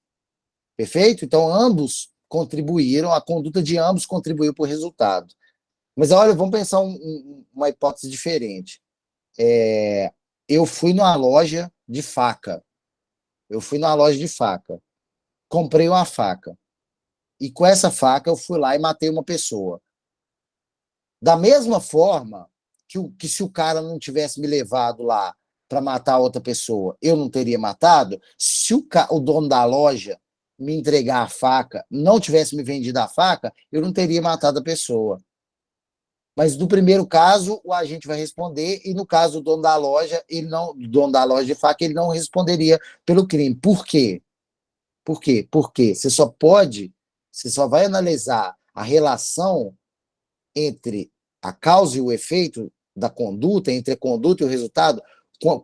Perfeito? Então, ambos contribuíram, a conduta de ambos contribuiu para o resultado. Mas olha, vamos pensar uma hipótese diferente. Eu fui numa loja de faca. Comprei uma faca. E com essa faca eu fui lá e matei uma pessoa. Da mesma forma que se o cara não tivesse me levado lá para matar outra pessoa, eu não teria matado, se o dono da loja me entregar a faca, não tivesse me vendido a faca, eu não teria matado a pessoa. Mas no primeiro caso, o agente vai responder, e no caso do dono da loja, o dono da loja de faca, ele não responderia pelo crime. Por quê? Porque você só vai analisar a relação entre a causa e o efeito da conduta, entre a conduta e o resultado,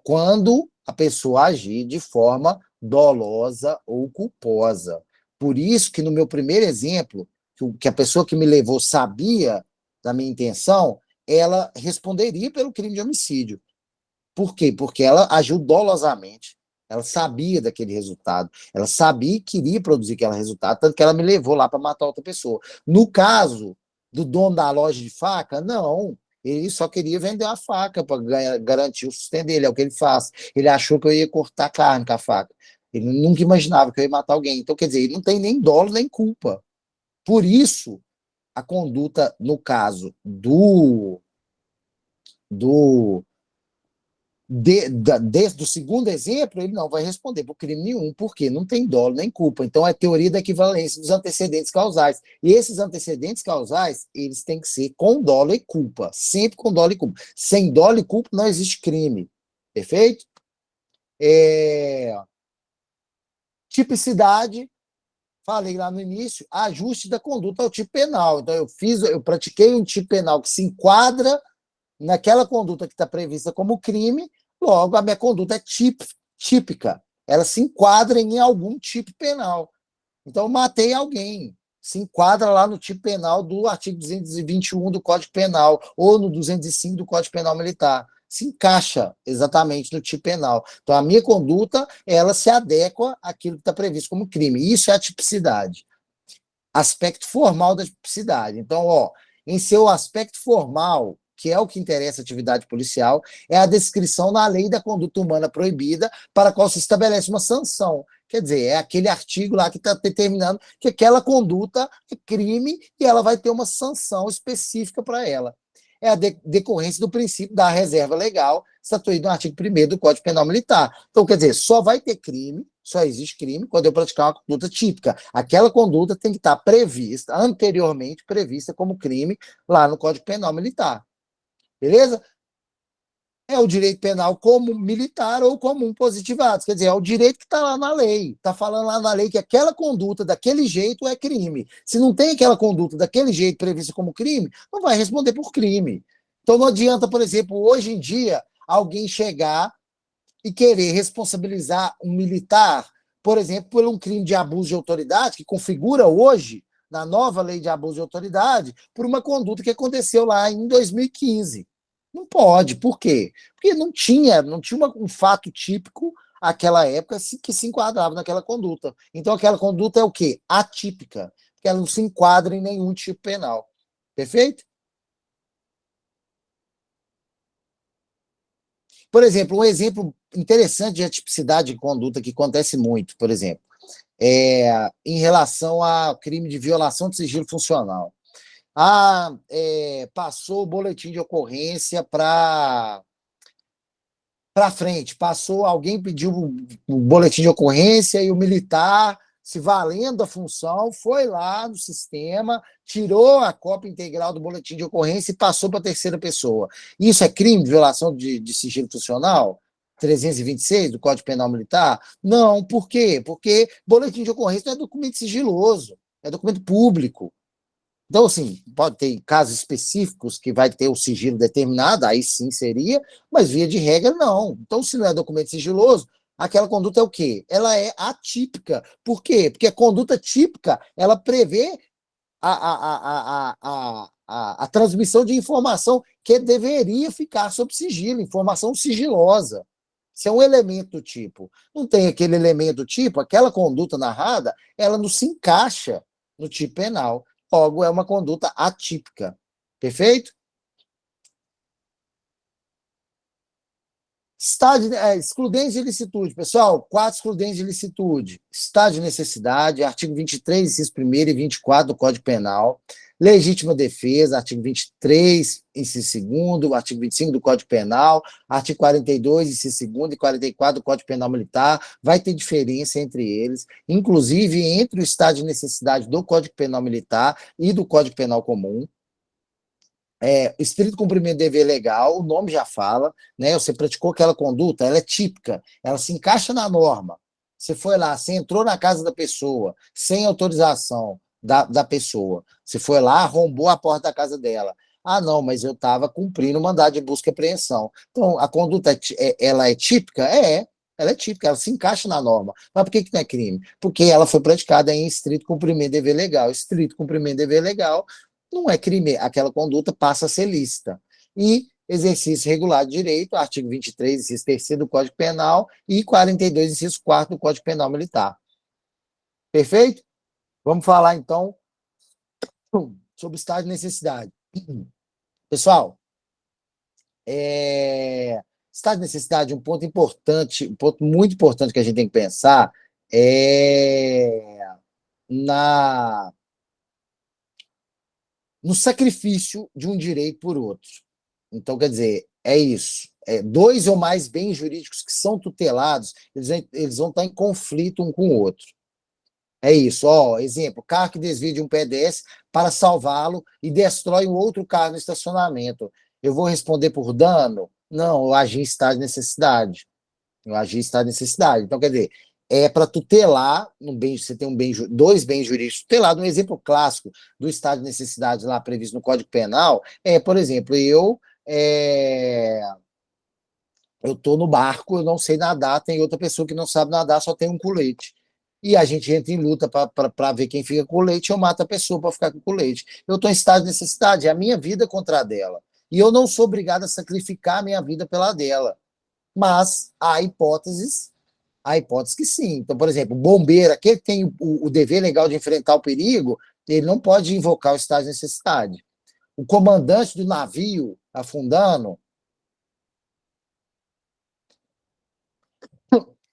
quando a pessoa agir de forma dolosa ou culposa. Por isso que no meu primeiro exemplo, que a pessoa que me levou sabia da minha intenção, ela responderia pelo crime de homicídio. Por quê? Porque ela agiu dolosamente. Ela sabia daquele resultado. Ela sabia que iria produzir aquele resultado, tanto que ela me levou lá para matar outra pessoa. No caso do dono da loja de faca, não. Ele só queria vender a faca para garantir o sustento dele. É o que ele faz. Ele achou que eu ia cortar carne com a faca. Ele nunca imaginava que eu ia matar alguém. Então, quer dizer, ele não tem nem dolo nem culpa. Por isso, a conduta, no caso do Desde o segundo exemplo, ele não vai responder por crime nenhum, porque não tem dolo nem culpa. Então, é a teoria da equivalência dos antecedentes causais. E esses antecedentes causais, eles têm que ser com dolo e culpa, sempre com dolo e culpa. Sem dolo e culpa não existe crime. Perfeito? Tipicidade, falei lá no início, ajuste da conduta ao tipo penal. Então, eu pratiquei um tipo penal que se enquadra naquela conduta que está prevista como crime, logo a minha conduta é típica. Ela se enquadra em algum tipo penal. Então, eu matei alguém. Se enquadra lá no tipo penal do artigo 221 do Código Penal, ou no 205 do Código Penal Militar. Se encaixa exatamente no tipo penal. Então, a minha conduta, ela se adequa àquilo que está previsto como crime. Isso é a tipicidade. Aspecto formal da tipicidade. Então, em seu aspecto formal, que é o que interessa a atividade policial, é a descrição na lei da conduta humana proibida para a qual se estabelece uma sanção. Quer dizer, é aquele artigo lá que está determinando que aquela conduta é crime e ela vai ter uma sanção específica para ela. É a decorrência do princípio da reserva legal, estatuído no artigo 1º do Código Penal Militar. Então, quer dizer, só vai ter crime, só existe crime quando eu praticar uma conduta típica. Aquela conduta tem que estar prevista, anteriormente prevista como crime lá no Código Penal Militar. Beleza? É o direito penal como militar ou comum positivado. Quer dizer, é o direito que está lá na lei. Está falando lá na lei que aquela conduta daquele jeito é crime. Se não tem aquela conduta daquele jeito prevista como crime, não vai responder por crime. Então não adianta, por exemplo, hoje em dia, alguém chegar e querer responsabilizar um militar, por exemplo, por um crime de abuso de autoridade, que configura hoje, na nova lei de abuso de autoridade, por uma conduta que aconteceu lá em 2015. Não pode. Por quê? Porque não tinha um fato típico àquela época que se enquadrava naquela conduta. Então, aquela conduta é o quê? Atípica, porque ela não se enquadra em nenhum tipo penal. Perfeito? Por exemplo, um exemplo interessante de atipicidade de conduta que acontece muito, por exemplo, em relação ao crime de violação de sigilo funcional. Passou o boletim de ocorrência para frente, alguém pediu o boletim de ocorrência e o militar, se valendo da função, foi lá no sistema, tirou a cópia integral do boletim de ocorrência e passou para a terceira pessoa. Isso é crime de violação de sigilo funcional? 326 do Código Penal Militar? Não, por quê? Porque boletim de ocorrência não é documento sigiloso, é documento público. Então, assim, pode ter casos específicos que vai ter o sigilo determinado, aí sim seria, mas via de regra, não. Então, se não é documento sigiloso, aquela conduta é o quê? Ela é atípica. Por quê? Porque a conduta típica, ela prevê a transmissão de informação que deveria ficar sob sigilo, informação sigilosa. Isso é um elemento do tipo. Não tem aquele elemento do tipo, aquela conduta narrada, ela não se encaixa no tipo penal. Logo, é uma conduta atípica. Perfeito? Excludentes de ilicitude. Pessoal, 4 excludentes de ilicitude. Estado de necessidade, artigo 23, inciso 1º e 24 do Código Penal. Legítima defesa, artigo 23, inciso 2º, artigo 25 do Código Penal, artigo 42, inciso 2º e 44 do Código Penal Militar. Vai ter diferença entre eles, inclusive entre o estado de necessidade do Código Penal Militar e do Código Penal Comum. Estrito cumprimento de dever legal, o nome já fala, né? Você praticou aquela conduta, ela é típica, ela se encaixa na norma. Você foi lá, você entrou na casa da pessoa, sem autorização da pessoa. Você foi lá, arrombou a porta da casa dela. Ah, não, mas eu estava cumprindo o mandado de busca e apreensão. Então, a conduta, ela é típica? Ela é típica, ela se encaixa na norma. Mas por que não é crime? Porque ela foi praticada em estrito cumprimento de dever legal. Estrito cumprimento de dever legal não é crime, aquela conduta passa a ser lícita. E exercício regular de direito, artigo 23, inciso 3º do Código Penal e 42, inciso 4º do Código Penal Militar. Perfeito? Vamos falar, então, sobre o estado de necessidade. Pessoal, estado de necessidade, um ponto importante, um ponto muito importante que a gente tem que pensar é no sacrifício de um direito por outro. Então, quer dizer, É isso. Dois ou mais bens jurídicos que são tutelados, eles vão estar em conflito um com o outro. É isso. Ó, exemplo, carro que desvia de um pedestre para salvá-lo e destrói um outro carro no estacionamento. Eu vou responder por dano? Não, eu agi em estado de necessidade. Eu agi em estado de necessidade. Então, quer dizer, é para tutelar um bem, você tem dois bens jurídicos tutelados. Um exemplo clássico do estado de necessidade lá previsto no Código Penal por exemplo, eu estou no barco, eu não sei nadar, tem outra pessoa que não sabe nadar, só tem um colete. E a gente entra em luta para ver quem fica com o colete, eu mato a pessoa para ficar com o colete. Eu estou em estado de necessidade, é a minha vida contra a dela. E eu não sou obrigado a sacrificar a minha vida pela dela. Mas há hipótese que sim. Então, por exemplo, o bombeiro, aquele que tem o dever legal de enfrentar o perigo, ele não pode invocar o estado de necessidade. O comandante do navio afundando,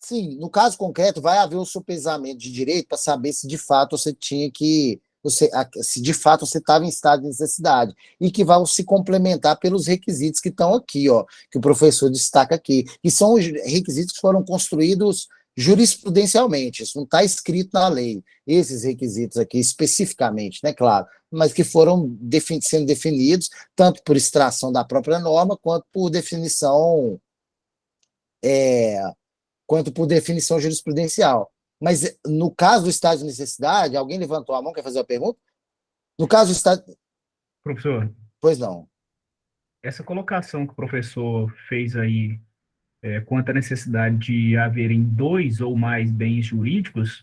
sim, no caso concreto, vai haver o sopesamento de direito para saber se de fato você tinha que. Se de fato você estava em estado de necessidade. E que vão se complementar pelos requisitos que estão aqui, ó, que o professor destaca aqui, que são os requisitos que foram construídos jurisprudencialmente. Isso não está escrito na lei, esses requisitos aqui, especificamente, né, claro, mas que foram sendo definidos, tanto por extração da própria norma, é, quanto por definição jurisprudencial. Mas no caso do estado de necessidade, alguém levantou a mão, quer fazer uma pergunta? No caso do estado. Professor, Pois não. essa colocação que o professor fez aí, quanto à necessidade de haverem dois ou mais bens jurídicos,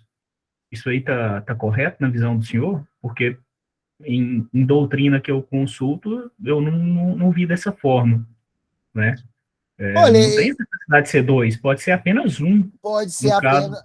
isso aí tá correto na visão do senhor? Porque em doutrina que eu consulto, eu não vi dessa forma, né? Olha, Não tem necessidade de ser dois, pode ser apenas um, pode ser no caso.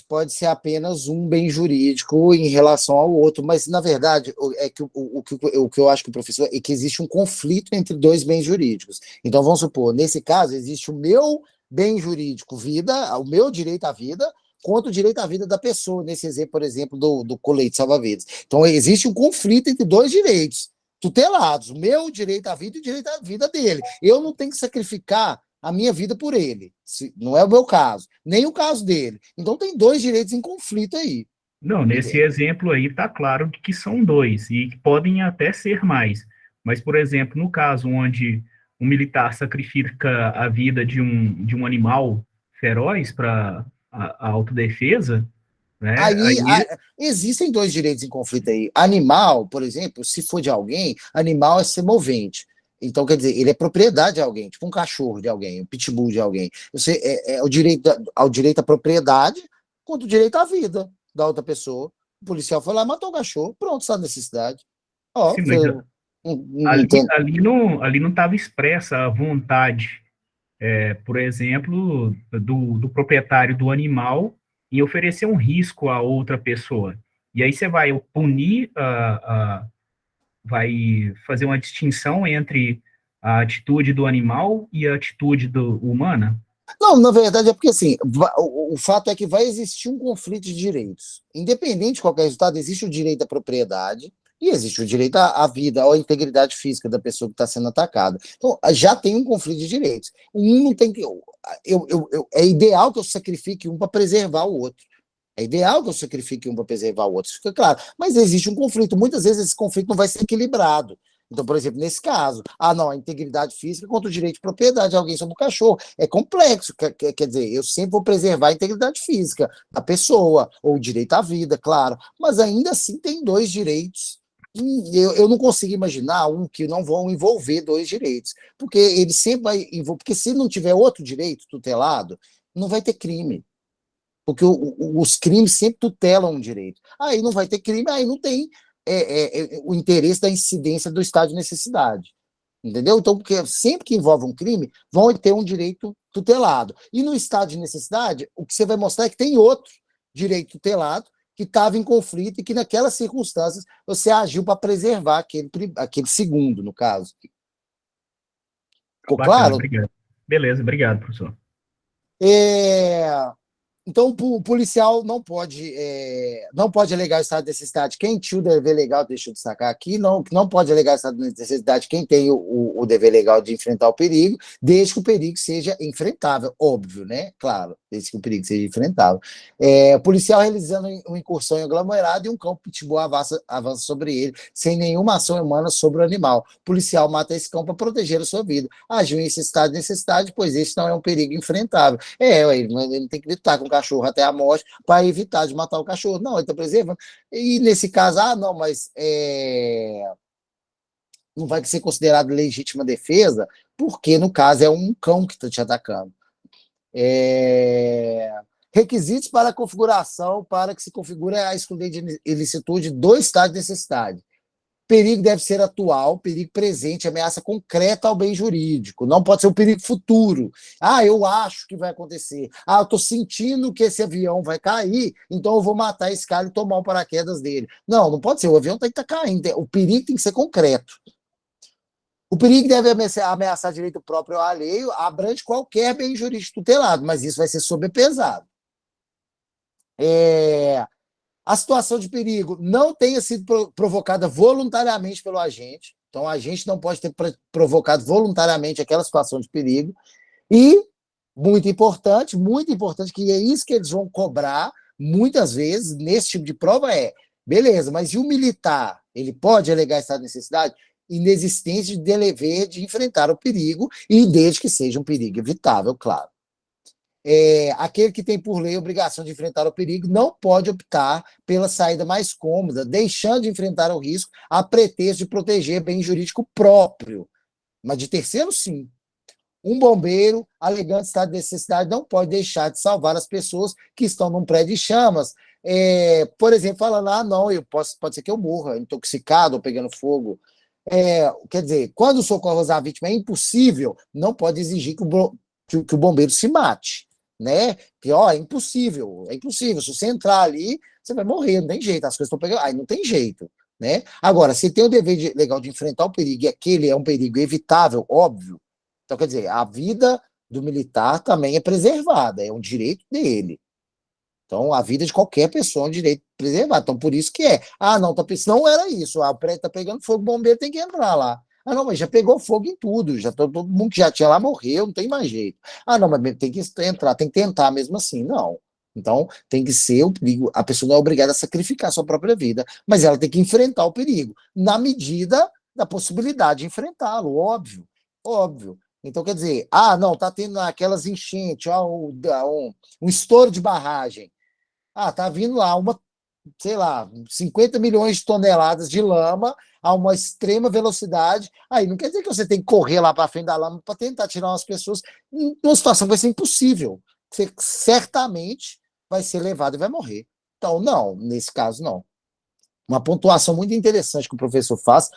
pode ser apenas um bem jurídico em relação ao outro, mas na verdade é que o que eu acho que o professor é que existe um conflito entre dois bens jurídicos. Então vamos supor, nesse caso existe o meu bem jurídico vida, o meu direito à vida contra o direito à vida da pessoa, nesse exemplo, por exemplo, do colete salva-vidas. Então existe um conflito entre dois direitos tutelados, o meu direito à vida e o direito à vida dele. Eu não tenho que sacrificar a minha vida por ele. Não é o meu caso, nem o caso dele. Então tem dois direitos em conflito aí. Não, nesse exemplo aí está claro que são dois, e que podem até ser mais. Mas, por exemplo, no caso onde um militar sacrifica a vida de um animal feroz para a autodefesa, né? Aí existem dois direitos em conflito aí. Animal, por exemplo, se for de alguém, animal é semovente. Então, quer dizer, ele é propriedade de alguém, tipo um cachorro de alguém, um pitbull de alguém. Você é o direito ao direito à propriedade contra o direito à vida da outra pessoa. O policial foi lá, matou o cachorro, pronto, essa necessidade. Ó, Sim, mas não entendo. ali não estava expressa a vontade, por exemplo, do proprietário do animal em oferecer um risco a outra pessoa. E aí você vai punir, vai fazer uma distinção entre a atitude do animal e a atitude humana? Não, na verdade é porque assim, o fato é que vai existir um conflito de direitos. Independente de qualquer resultado, existe o direito à propriedade e existe o direito à vida, ou à integridade física da pessoa que está sendo atacada. Então, já tem um conflito de direitos. Um não tem que. É ideal que eu sacrifique um para preservar o outro. É ideal que eu sacrifique um para preservar o outro, isso fica claro. Mas existe um conflito. Muitas vezes esse conflito não vai ser equilibrado. Então, por exemplo, nesse caso, não, a integridade física contra o direito de propriedade de alguém sobre o cachorro. É complexo, quer dizer, eu sempre vou preservar a integridade física da pessoa, ou o direito à vida, claro, mas ainda assim tem dois direitos. E eu não consigo imaginar um que não vão envolver dois direitos, porque ele sempre vai envolver, porque se não tiver outro direito tutelado, não vai ter crime. Porque os crimes sempre tutelam um direito. Aí não vai ter crime, aí não tem o interesse da incidência do estado de necessidade. Entendeu? Então, porque sempre que envolve um crime, vão ter um direito tutelado. E no estado de necessidade, o que você vai mostrar é que tem outro direito tutelado que estava em conflito e que, naquelas circunstâncias, você agiu para preservar aquele segundo, no caso. Ficou Bacana, claro? obrigado. Beleza, obrigado, professor. Então, o policial não pode alegar o estado de necessidade. Quem tinha o dever legal, deixa eu destacar aqui, não pode alegar o estado de necessidade quem tem o dever legal de enfrentar o perigo, desde que o perigo seja enfrentável, óbvio, né? Claro, desde que o perigo seja enfrentável. O policial realizando uma incursão em aglomerado e um cão pitbull avança sobre ele, sem nenhuma ação humana sobre o animal. O policial mata esse cão para proteger a sua vida. Agiu em esse estado de necessidade, pois esse não é um perigo enfrentável. Ele tem que lutar com o cachorro até a morte para evitar de matar o cachorro. Não, ele está preservando. E nesse caso, não, mas não vai ser considerado legítima defesa, porque no caso é um cão que está te atacando. Requisitos para a configuração, para que se configure a excludente de ilicitude do estado de necessidade. Perigo deve ser atual, perigo presente, ameaça concreta ao bem jurídico. Não pode ser um perigo futuro. Eu acho que vai acontecer. Eu estou sentindo que esse avião vai cair, então eu vou matar esse cara e tomar o paraquedas dele. Não pode ser. O avião tem que estar caindo. O perigo tem que ser concreto. O perigo deve ameaçar direito próprio ou alheio, abrange qualquer bem jurídico tutelado, mas isso vai ser sobrepesado. A situação de perigo não tenha sido provocada voluntariamente pelo agente, então o agente não pode ter provocado voluntariamente aquela situação de perigo, e, muito importante, que é isso que eles vão cobrar, muitas vezes, nesse tipo de prova beleza, mas e o militar? Ele pode alegar estado de necessidade? Inexistência de dever de enfrentar o perigo, e desde que seja um perigo evitável, claro. Aquele que tem por lei a obrigação de enfrentar o perigo não pode optar pela saída mais cômoda, deixando de enfrentar o risco a pretexto de proteger bem jurídico próprio, mas de terceiro, sim. Um bombeiro, alegando estado de necessidade, não pode deixar de salvar as pessoas que estão num prédio de chamas, por exemplo, falando, não, pode ser que eu morra, intoxicado ou pegando fogo. Quer dizer, quando o socorro à vítima é impossível, não pode exigir que o bombeiro se mate. Né? Que é impossível. Se você entrar ali, você vai morrer, não tem jeito, as coisas estão pegando, aí não tem jeito, né? Agora, se tem o dever legal de enfrentar o perigo, e aquele é um perigo evitável, óbvio, então quer dizer, a vida do militar também é preservada, é um direito dele. Então, a vida de qualquer pessoa é um direito preservado. Então, por isso que não era isso, o prédio está pegando fogo, o bombeiro tem que entrar lá. Não, mas já pegou fogo em tudo, todo mundo que já tinha lá morreu, não tem mais jeito. Não, mas tem que entrar, tem que tentar mesmo assim. Não. Então, tem que ser o perigo. A pessoa não é obrigada a sacrificar a sua própria vida, mas ela tem que enfrentar o perigo, na medida da possibilidade de enfrentá-lo, óbvio. Então, quer dizer, não, tá tendo aquelas enchentes, um estouro de barragem. Tá vindo lá sei lá, 50 milhões de toneladas de lama a uma extrema velocidade. Aí não quer dizer que você tem que correr lá para frente da lama para tentar tirar umas pessoas numa situação que vai ser impossível. Você certamente vai ser levado e vai morrer. Então, não, nesse caso, não. Uma pontuação muito interessante que o professor faz,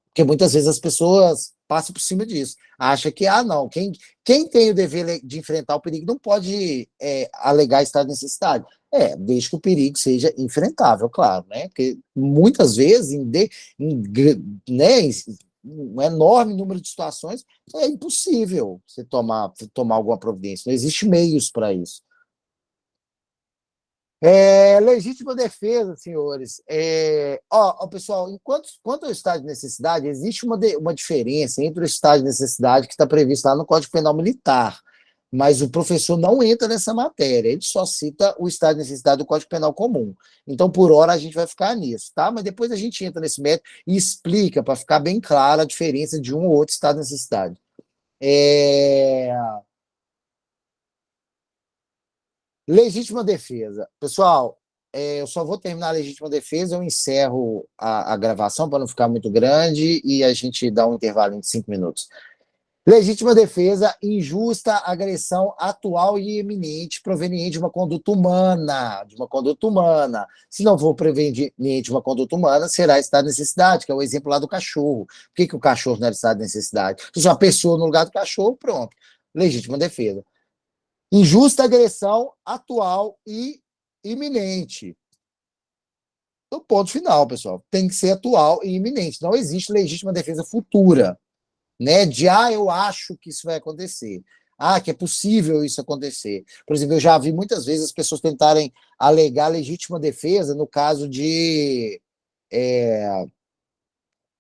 porque muitas vezes as pessoas passam por cima disso. Acha que, não, quem tem o dever de enfrentar o perigo não pode alegar estado de necessidade. Desde que o perigo seja enfrentável, claro, né? Porque muitas vezes, um enorme número de situações, é impossível você tomar alguma providência. Não existe meios para isso. Legítima defesa, senhores. Pessoal, quanto ao estado de necessidade, existe uma diferença entre o estado de necessidade que está previsto lá no Código Penal Militar, mas o professor não entra nessa matéria, ele só cita o estado de necessidade do Código Penal Comum. Então, por hora, a gente vai ficar nisso, tá? Mas depois a gente entra nesse método e explica, para ficar bem clara a diferença de um ou outro estado de necessidade. Legítima defesa. Pessoal, eu só vou terminar a legítima defesa, eu encerro a gravação para não ficar muito grande e a gente dá um intervalo de 5 minutos. Legítima defesa, injusta agressão atual e iminente proveniente de uma conduta humana, Se não for proveniente de uma conduta humana, será estado de necessidade, que é o exemplo lá do cachorro. Por que o cachorro não era estado de necessidade? Se uma pessoa no lugar do cachorro, pronto. Legítima defesa. Injusta agressão atual e iminente. No ponto final, pessoal. Tem que ser atual e iminente. Não existe legítima defesa futura. Né? Eu acho que isso vai acontecer. que é possível isso acontecer. Por exemplo, eu já vi muitas vezes as pessoas tentarem alegar legítima defesa no caso de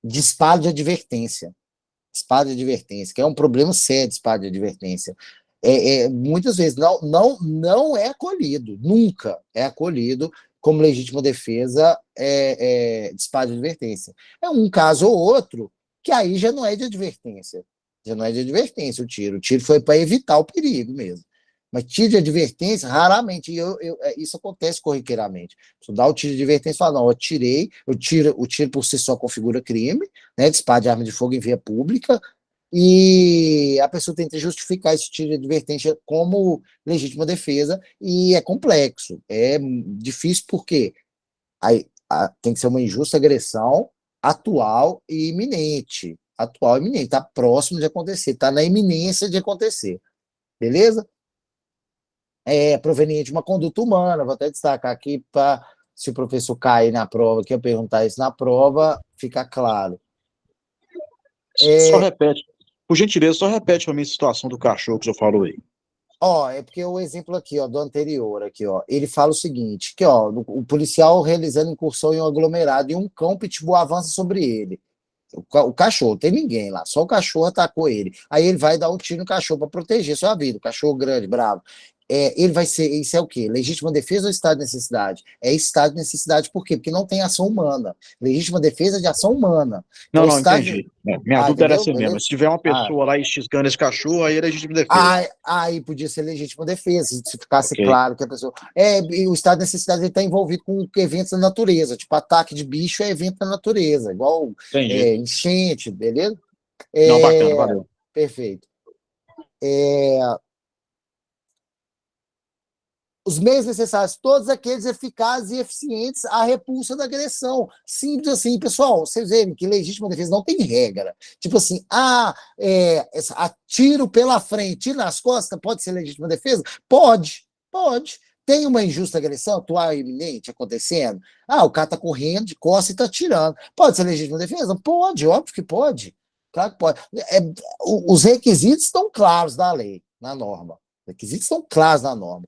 disparo de advertência. Disparo de advertência, que é um problema sério, disparo de advertência. Muitas vezes não é acolhido, nunca é acolhido como legítima defesa disparo de advertência. É um caso ou outro que aí já não é de advertência. Já não é de advertência o tiro. O tiro foi para evitar o perigo mesmo. Mas tiro de advertência, raramente, isso acontece corriqueiramente. Você dá o tiro de advertência e fala, não, o tiro por si só configura crime, né, disparo de arma de fogo em via pública, e a pessoa tenta justificar esse tiro de advertência como legítima defesa, e é complexo, é difícil porque tem que ser uma injusta agressão atual e iminente. Atual e iminente, está próximo de acontecer, está na iminência de acontecer. Beleza? Proveniente de uma conduta humana, vou até destacar aqui para, se o professor cair na prova, que eu perguntar isso na prova, ficar claro. Só repete, por gentileza, só repete para mim a situação do cachorro que você falou aí. É porque o exemplo aqui, do anterior, aqui, ele fala o seguinte, que, o policial realizando incursão em um aglomerado e um cão pitbull avança sobre ele. O cachorro, tem ninguém lá, só o cachorro atacou ele. Aí ele vai dar um tiro no cachorro para proteger sua vida, o cachorro grande, bravo. Ele vai ser, isso é o quê? Legítima defesa ou estado de necessidade? É estado de necessidade, por quê? Porque não tem ação humana. Legítima defesa é de ação humana. Não, Então, entendi. Minha dúvida era entendeu? essa mesmo. Beleza? Se tiver uma pessoa lá xiscando esse cachorro, aí é legítima defesa. Aí podia ser legítima defesa, se ficasse Ok. claro que a pessoa. E o estado de necessidade está envolvido com eventos da natureza, tipo ataque de bicho é evento da natureza, igual Entendi. enchente, beleza? Não, bacana, valeu. Perfeito. Os meios necessários, todos aqueles eficazes e eficientes à repulsa da agressão. Simples assim, pessoal, vocês verem que legítima defesa não tem regra. Tipo assim, tiro pela frente, tiro nas costas, pode ser legítima defesa? Pode. Tem uma injusta agressão atual e iminente acontecendo? O cara tá correndo de costas e tá atirando. Pode ser legítima defesa? Pode, óbvio que pode. Claro que pode. Os requisitos estão claros na lei, na norma. Os requisitos estão claros na norma.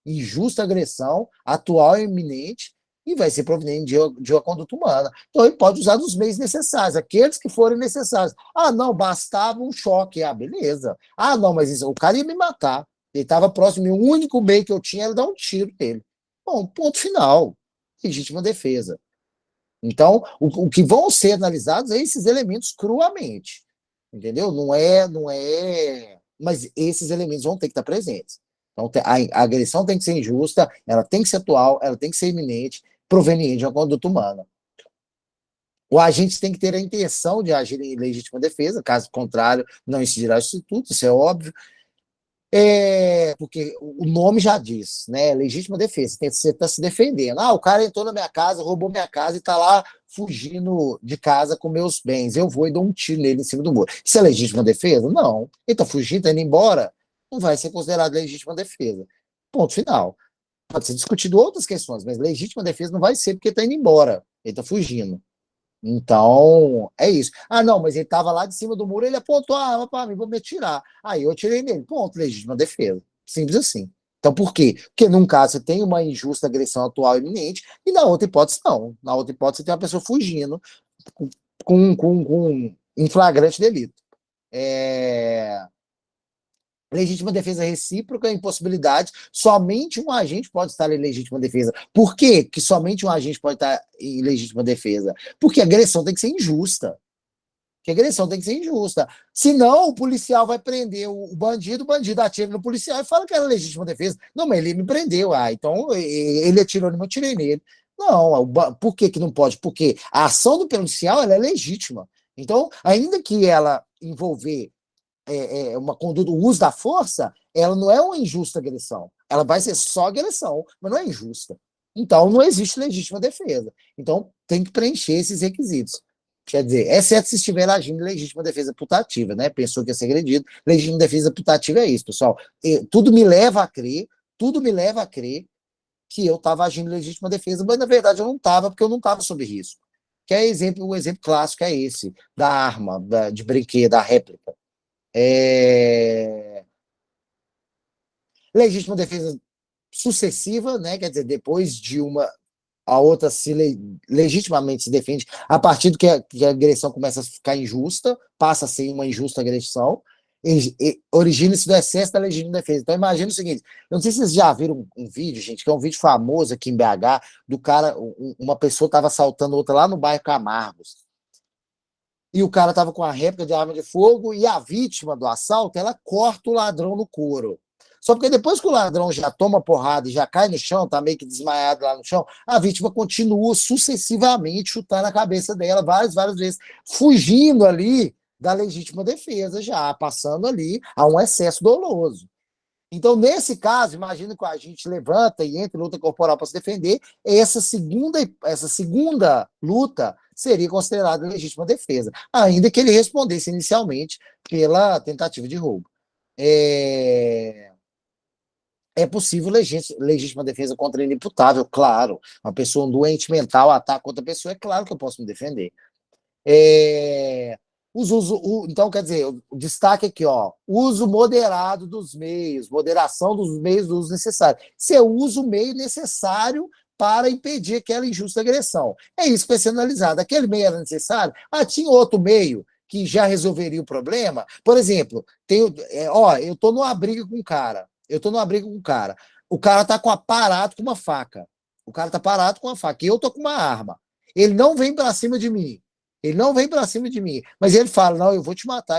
Injusta agressão, atual e iminente, e vai ser proveniente de uma conduta humana. Então, ele pode usar dos meios necessários, aqueles que forem necessários. Não, bastava um choque. Beleza. Não, mas isso, o cara ia me matar. Ele estava próximo, e o único meio que eu tinha era dar um tiro nele. Bom, ponto final. Legítima defesa. Então, o que vão ser analisados é esses elementos cruamente. Entendeu? Não é. Mas esses elementos vão ter que estar presentes. Então, a agressão tem que ser injusta, ela tem que ser atual, ela tem que ser iminente, proveniente de uma conduta humana. O agente tem que ter a intenção de agir em legítima defesa, caso contrário, não incidirá o instituto, isso é óbvio. Porque o nome já diz, né? Legítima defesa, você está se defendendo. O cara entrou na minha casa, roubou minha casa e está lá fugindo de casa com meus bens. Eu vou e dou um tiro nele em cima do muro. Isso é legítima defesa? Não. Ele está fugindo, está indo embora. Não vai ser considerado legítima defesa. Ponto final. Pode ser discutido outras questões, mas legítima defesa não vai ser porque está indo embora. Ele está fugindo. Então, é isso. Não, mas ele estava lá de cima do muro, ele apontou a arma para mim, vou me atirar. Aí eu atirei nele. Ponto, legítima defesa. Simples assim. Então, por quê? Porque num caso você tem uma injusta agressão atual iminente, e na outra hipótese não. Na outra hipótese você tem uma pessoa fugindo com em flagrante delito. Legítima defesa recíproca é impossibilidade, somente um agente pode estar em legítima defesa. Por quê que somente um agente pode estar em legítima defesa? Porque a agressão tem que ser injusta. Senão, o policial vai prender o bandido atira no policial e fala que era legítima defesa. Não, mas ele me prendeu. Então ele atirou em mim, eu tirei nele. Não, por que não pode? Porque a ação do policial ela é legítima. Então, ainda que ela envolver uma conduta, o uso da força, ela não é uma injusta agressão. Ela vai ser só agressão, mas não é injusta. Então, não existe legítima defesa. Então, tem que preencher esses requisitos. Quer dizer, exceto se estiver agindo em legítima defesa putativa, né? Pensou que ia ser agredido. Legítima defesa putativa é isso, pessoal. Tudo me leva a crer que eu estava agindo em legítima defesa, mas na verdade eu não estava, porque eu não estava sob risco. O exemplo clássico é esse, da arma, de brinquedo, da réplica. Legítima defesa sucessiva, né? Quer dizer, depois de a outra legitimamente se defende a partir do que a agressão começa a ficar injusta, passa a ser uma injusta agressão, origina-se do excesso da legítima defesa. Então, imagina o seguinte: eu não sei se vocês já viram um vídeo, gente, que é um vídeo famoso aqui em BH, do cara, uma pessoa estava assaltando outra lá no bairro Camargos, e o cara estava com a réplica de arma de fogo, e a vítima do assalto, ela corta o ladrão no couro. Só porque depois que o ladrão já toma porrada e já cai no chão, tá meio que desmaiado lá no chão, a vítima continua sucessivamente chutando a cabeça dela várias vezes, fugindo ali da legítima defesa, já passando ali a um excesso doloso. Então, nesse caso, imagina que a gente levanta e entra em luta corporal para se defender, essa segunda luta seria considerada legítima defesa, ainda que ele respondesse inicialmente pela tentativa de roubo. É possível legítima defesa contra inimputável, claro. Uma pessoa doente mental ataca outra pessoa, é claro que eu posso me defender. Então, quer dizer, o destaque aqui, ó, uso moderado dos meios, moderação dos meios do uso necessário. Você usa o meio necessário para impedir aquela injusta agressão. É isso que vai ser analisado. Aquele meio era necessário? Tinha outro meio que já resolveria o problema? Por exemplo, eu estou numa briga com um cara. O cara está parado com uma faca. E eu estou com uma arma. Ele não vem para cima de mim. Mas ele fala: não, eu vou te matar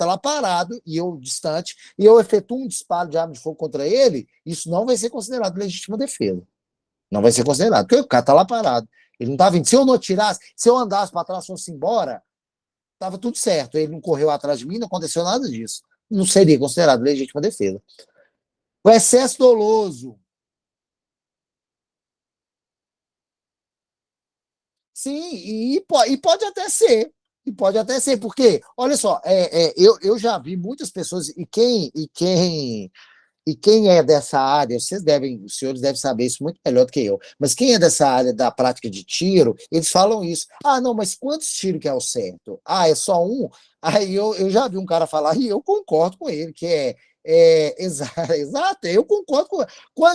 lá parado, e eu distante, e eu efetuo um disparo de arma de fogo contra ele. Isso não vai ser considerado legítima defesa. Não vai ser considerado, porque o cara está lá parado. Ele não está vindo. Se eu não atirasse, se eu andasse para trás, fosse embora, estava tudo certo. Ele não correu atrás de mim, não aconteceu nada disso. Não seria considerado legítima defesa. O excesso doloso. Sim, e pode até ser. Porque, olha só, eu já vi muitas pessoas, e quem é dessa área, os senhores devem saber isso muito melhor do que eu, mas quem é dessa área da prática de tiro, eles falam isso. Não, mas quantos tiros que é o certo? É só um? Aí eu já vi um cara falar, e eu concordo com ele, que exato, eu concordo com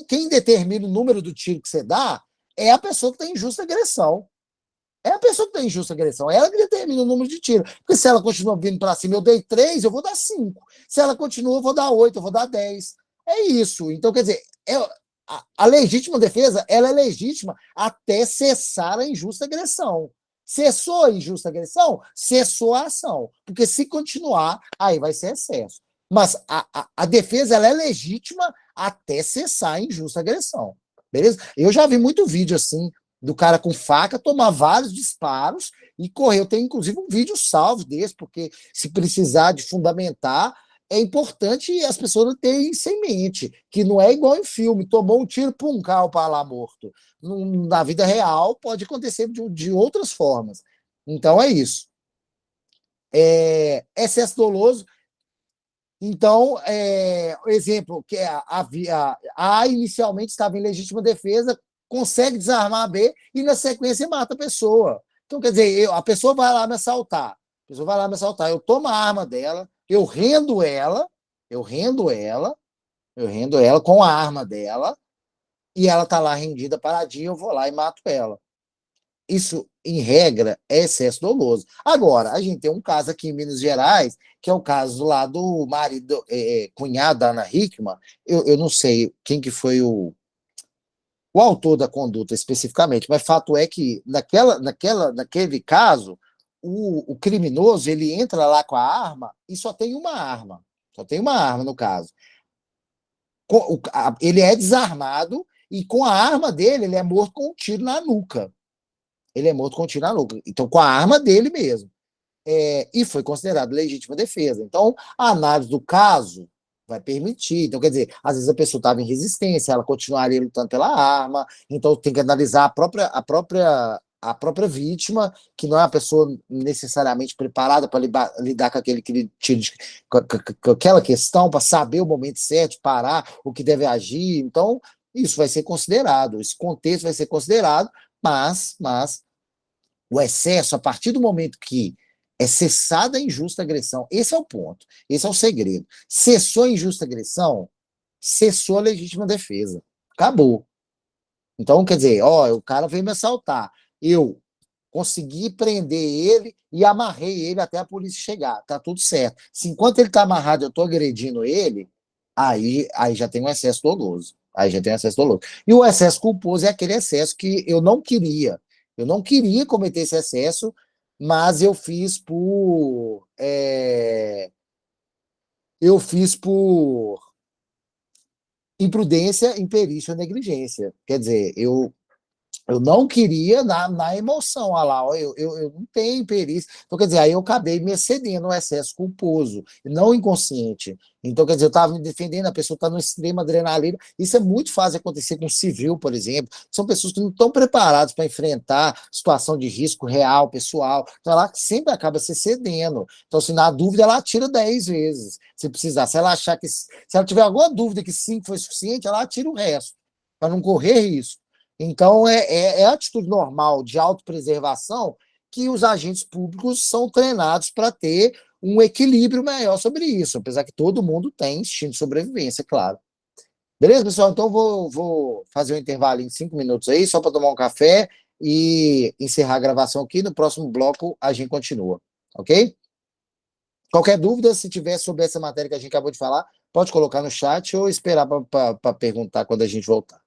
quem determina o número do tiro que você dá é a pessoa que tem injusta agressão. Ela que determina o número de tiros. Porque se ela continua vindo para cima, eu dei 3, eu vou dar 5. Se ela continua, eu vou dar 8, eu vou dar 10. É isso. Então, quer dizer, a legítima defesa, ela é legítima até cessar a injusta agressão. Cessou a injusta agressão, cessou a ação. Porque se continuar, aí vai ser excesso. Mas a defesa, ela é legítima até cessar a injusta agressão. Beleza? Eu já vi muito vídeo assim, do cara com faca tomar vários disparos e correr. Eu tenho, inclusive, um vídeo salvo desse, porque se precisar de fundamentar, é importante as pessoas terem isso em mente, que não é igual em filme, tomou um tiro, pum, caiu para lá morto. Na vida real, pode acontecer de outras formas. Então, é isso. Excesso doloso. Então, exemplo, que A inicialmente estava em legítima defesa, consegue desarmar a B e, na sequência, mata a pessoa. Então, quer dizer, a pessoa vai lá me assaltar. Eu tomo a arma dela, eu rendo ela com a arma dela, e ela está lá rendida, paradinha, eu vou lá e mato ela. Isso, em regra, é excesso doloso. Agora, a gente tem um caso aqui em Minas Gerais, que é o caso lá do marido, cunhado da Ana Hickman. Eu não sei quem que foi o autor da conduta especificamente, mas fato é que naquele caso, o criminoso, ele entra lá com a arma e só tem uma arma no caso. Ele é desarmado e com a arma dele ele é morto com um tiro na nuca. Então, com a arma dele mesmo. E foi considerado legítima defesa. Então, a análise do caso vai permitir. Então, quer dizer, às vezes a pessoa estava em resistência, ela continuaria lutando pela arma, então tem que analisar a própria vítima, que não é uma pessoa necessariamente preparada para lidar com aquele tiro, com aquela questão, para saber o momento certo, parar, o que deve agir. Então, isso vai ser considerado, esse contexto vai ser considerado, mas o excesso, a partir do momento que é cessada a injusta agressão, esse é o ponto, esse é o segredo. Cessou a injusta agressão, cessou a legítima defesa. Acabou. Então, quer dizer, ó, o cara veio me assaltar. Eu consegui prender ele e amarrei ele até a polícia chegar. Tá tudo certo. Se enquanto ele tá amarrado, eu tô agredindo ele, aí já tem um excesso doloso. Aí já tem um excesso doloso. E o excesso culposo é aquele excesso que eu não queria. Eu não queria cometer esse excesso, mas eu fiz por imprudência, imperícia ou negligência. Quer dizer, eu não queria na emoção, olha lá, ó, eu não tenho perícia. Então, quer dizer, aí eu acabei me excedendo no excesso culposo, não inconsciente. Então, quer dizer, eu estava me defendendo, a pessoa está no extremo adrenalina. Isso é muito fácil acontecer com civil, por exemplo. São pessoas que não estão preparadas para enfrentar situação de risco real, pessoal. Então, ela sempre acaba se excedendo. Então, se na dúvida, ela atira 10 vezes, se precisar. Se ela achar se ela tiver alguma dúvida que 5 foi suficiente, ela atira o resto, para não correr risco. Então, é a atitude normal de autopreservação que os agentes públicos são treinados para ter um equilíbrio maior sobre isso, apesar que todo mundo tem instinto de sobrevivência, claro. Beleza, pessoal? Então, vou fazer um intervalo em 5 minutos aí, só para tomar um café e encerrar a gravação aqui. No próximo bloco, a gente continua, ok? Qualquer dúvida, se tiver sobre essa matéria que a gente acabou de falar, pode colocar no chat ou esperar para perguntar quando a gente voltar.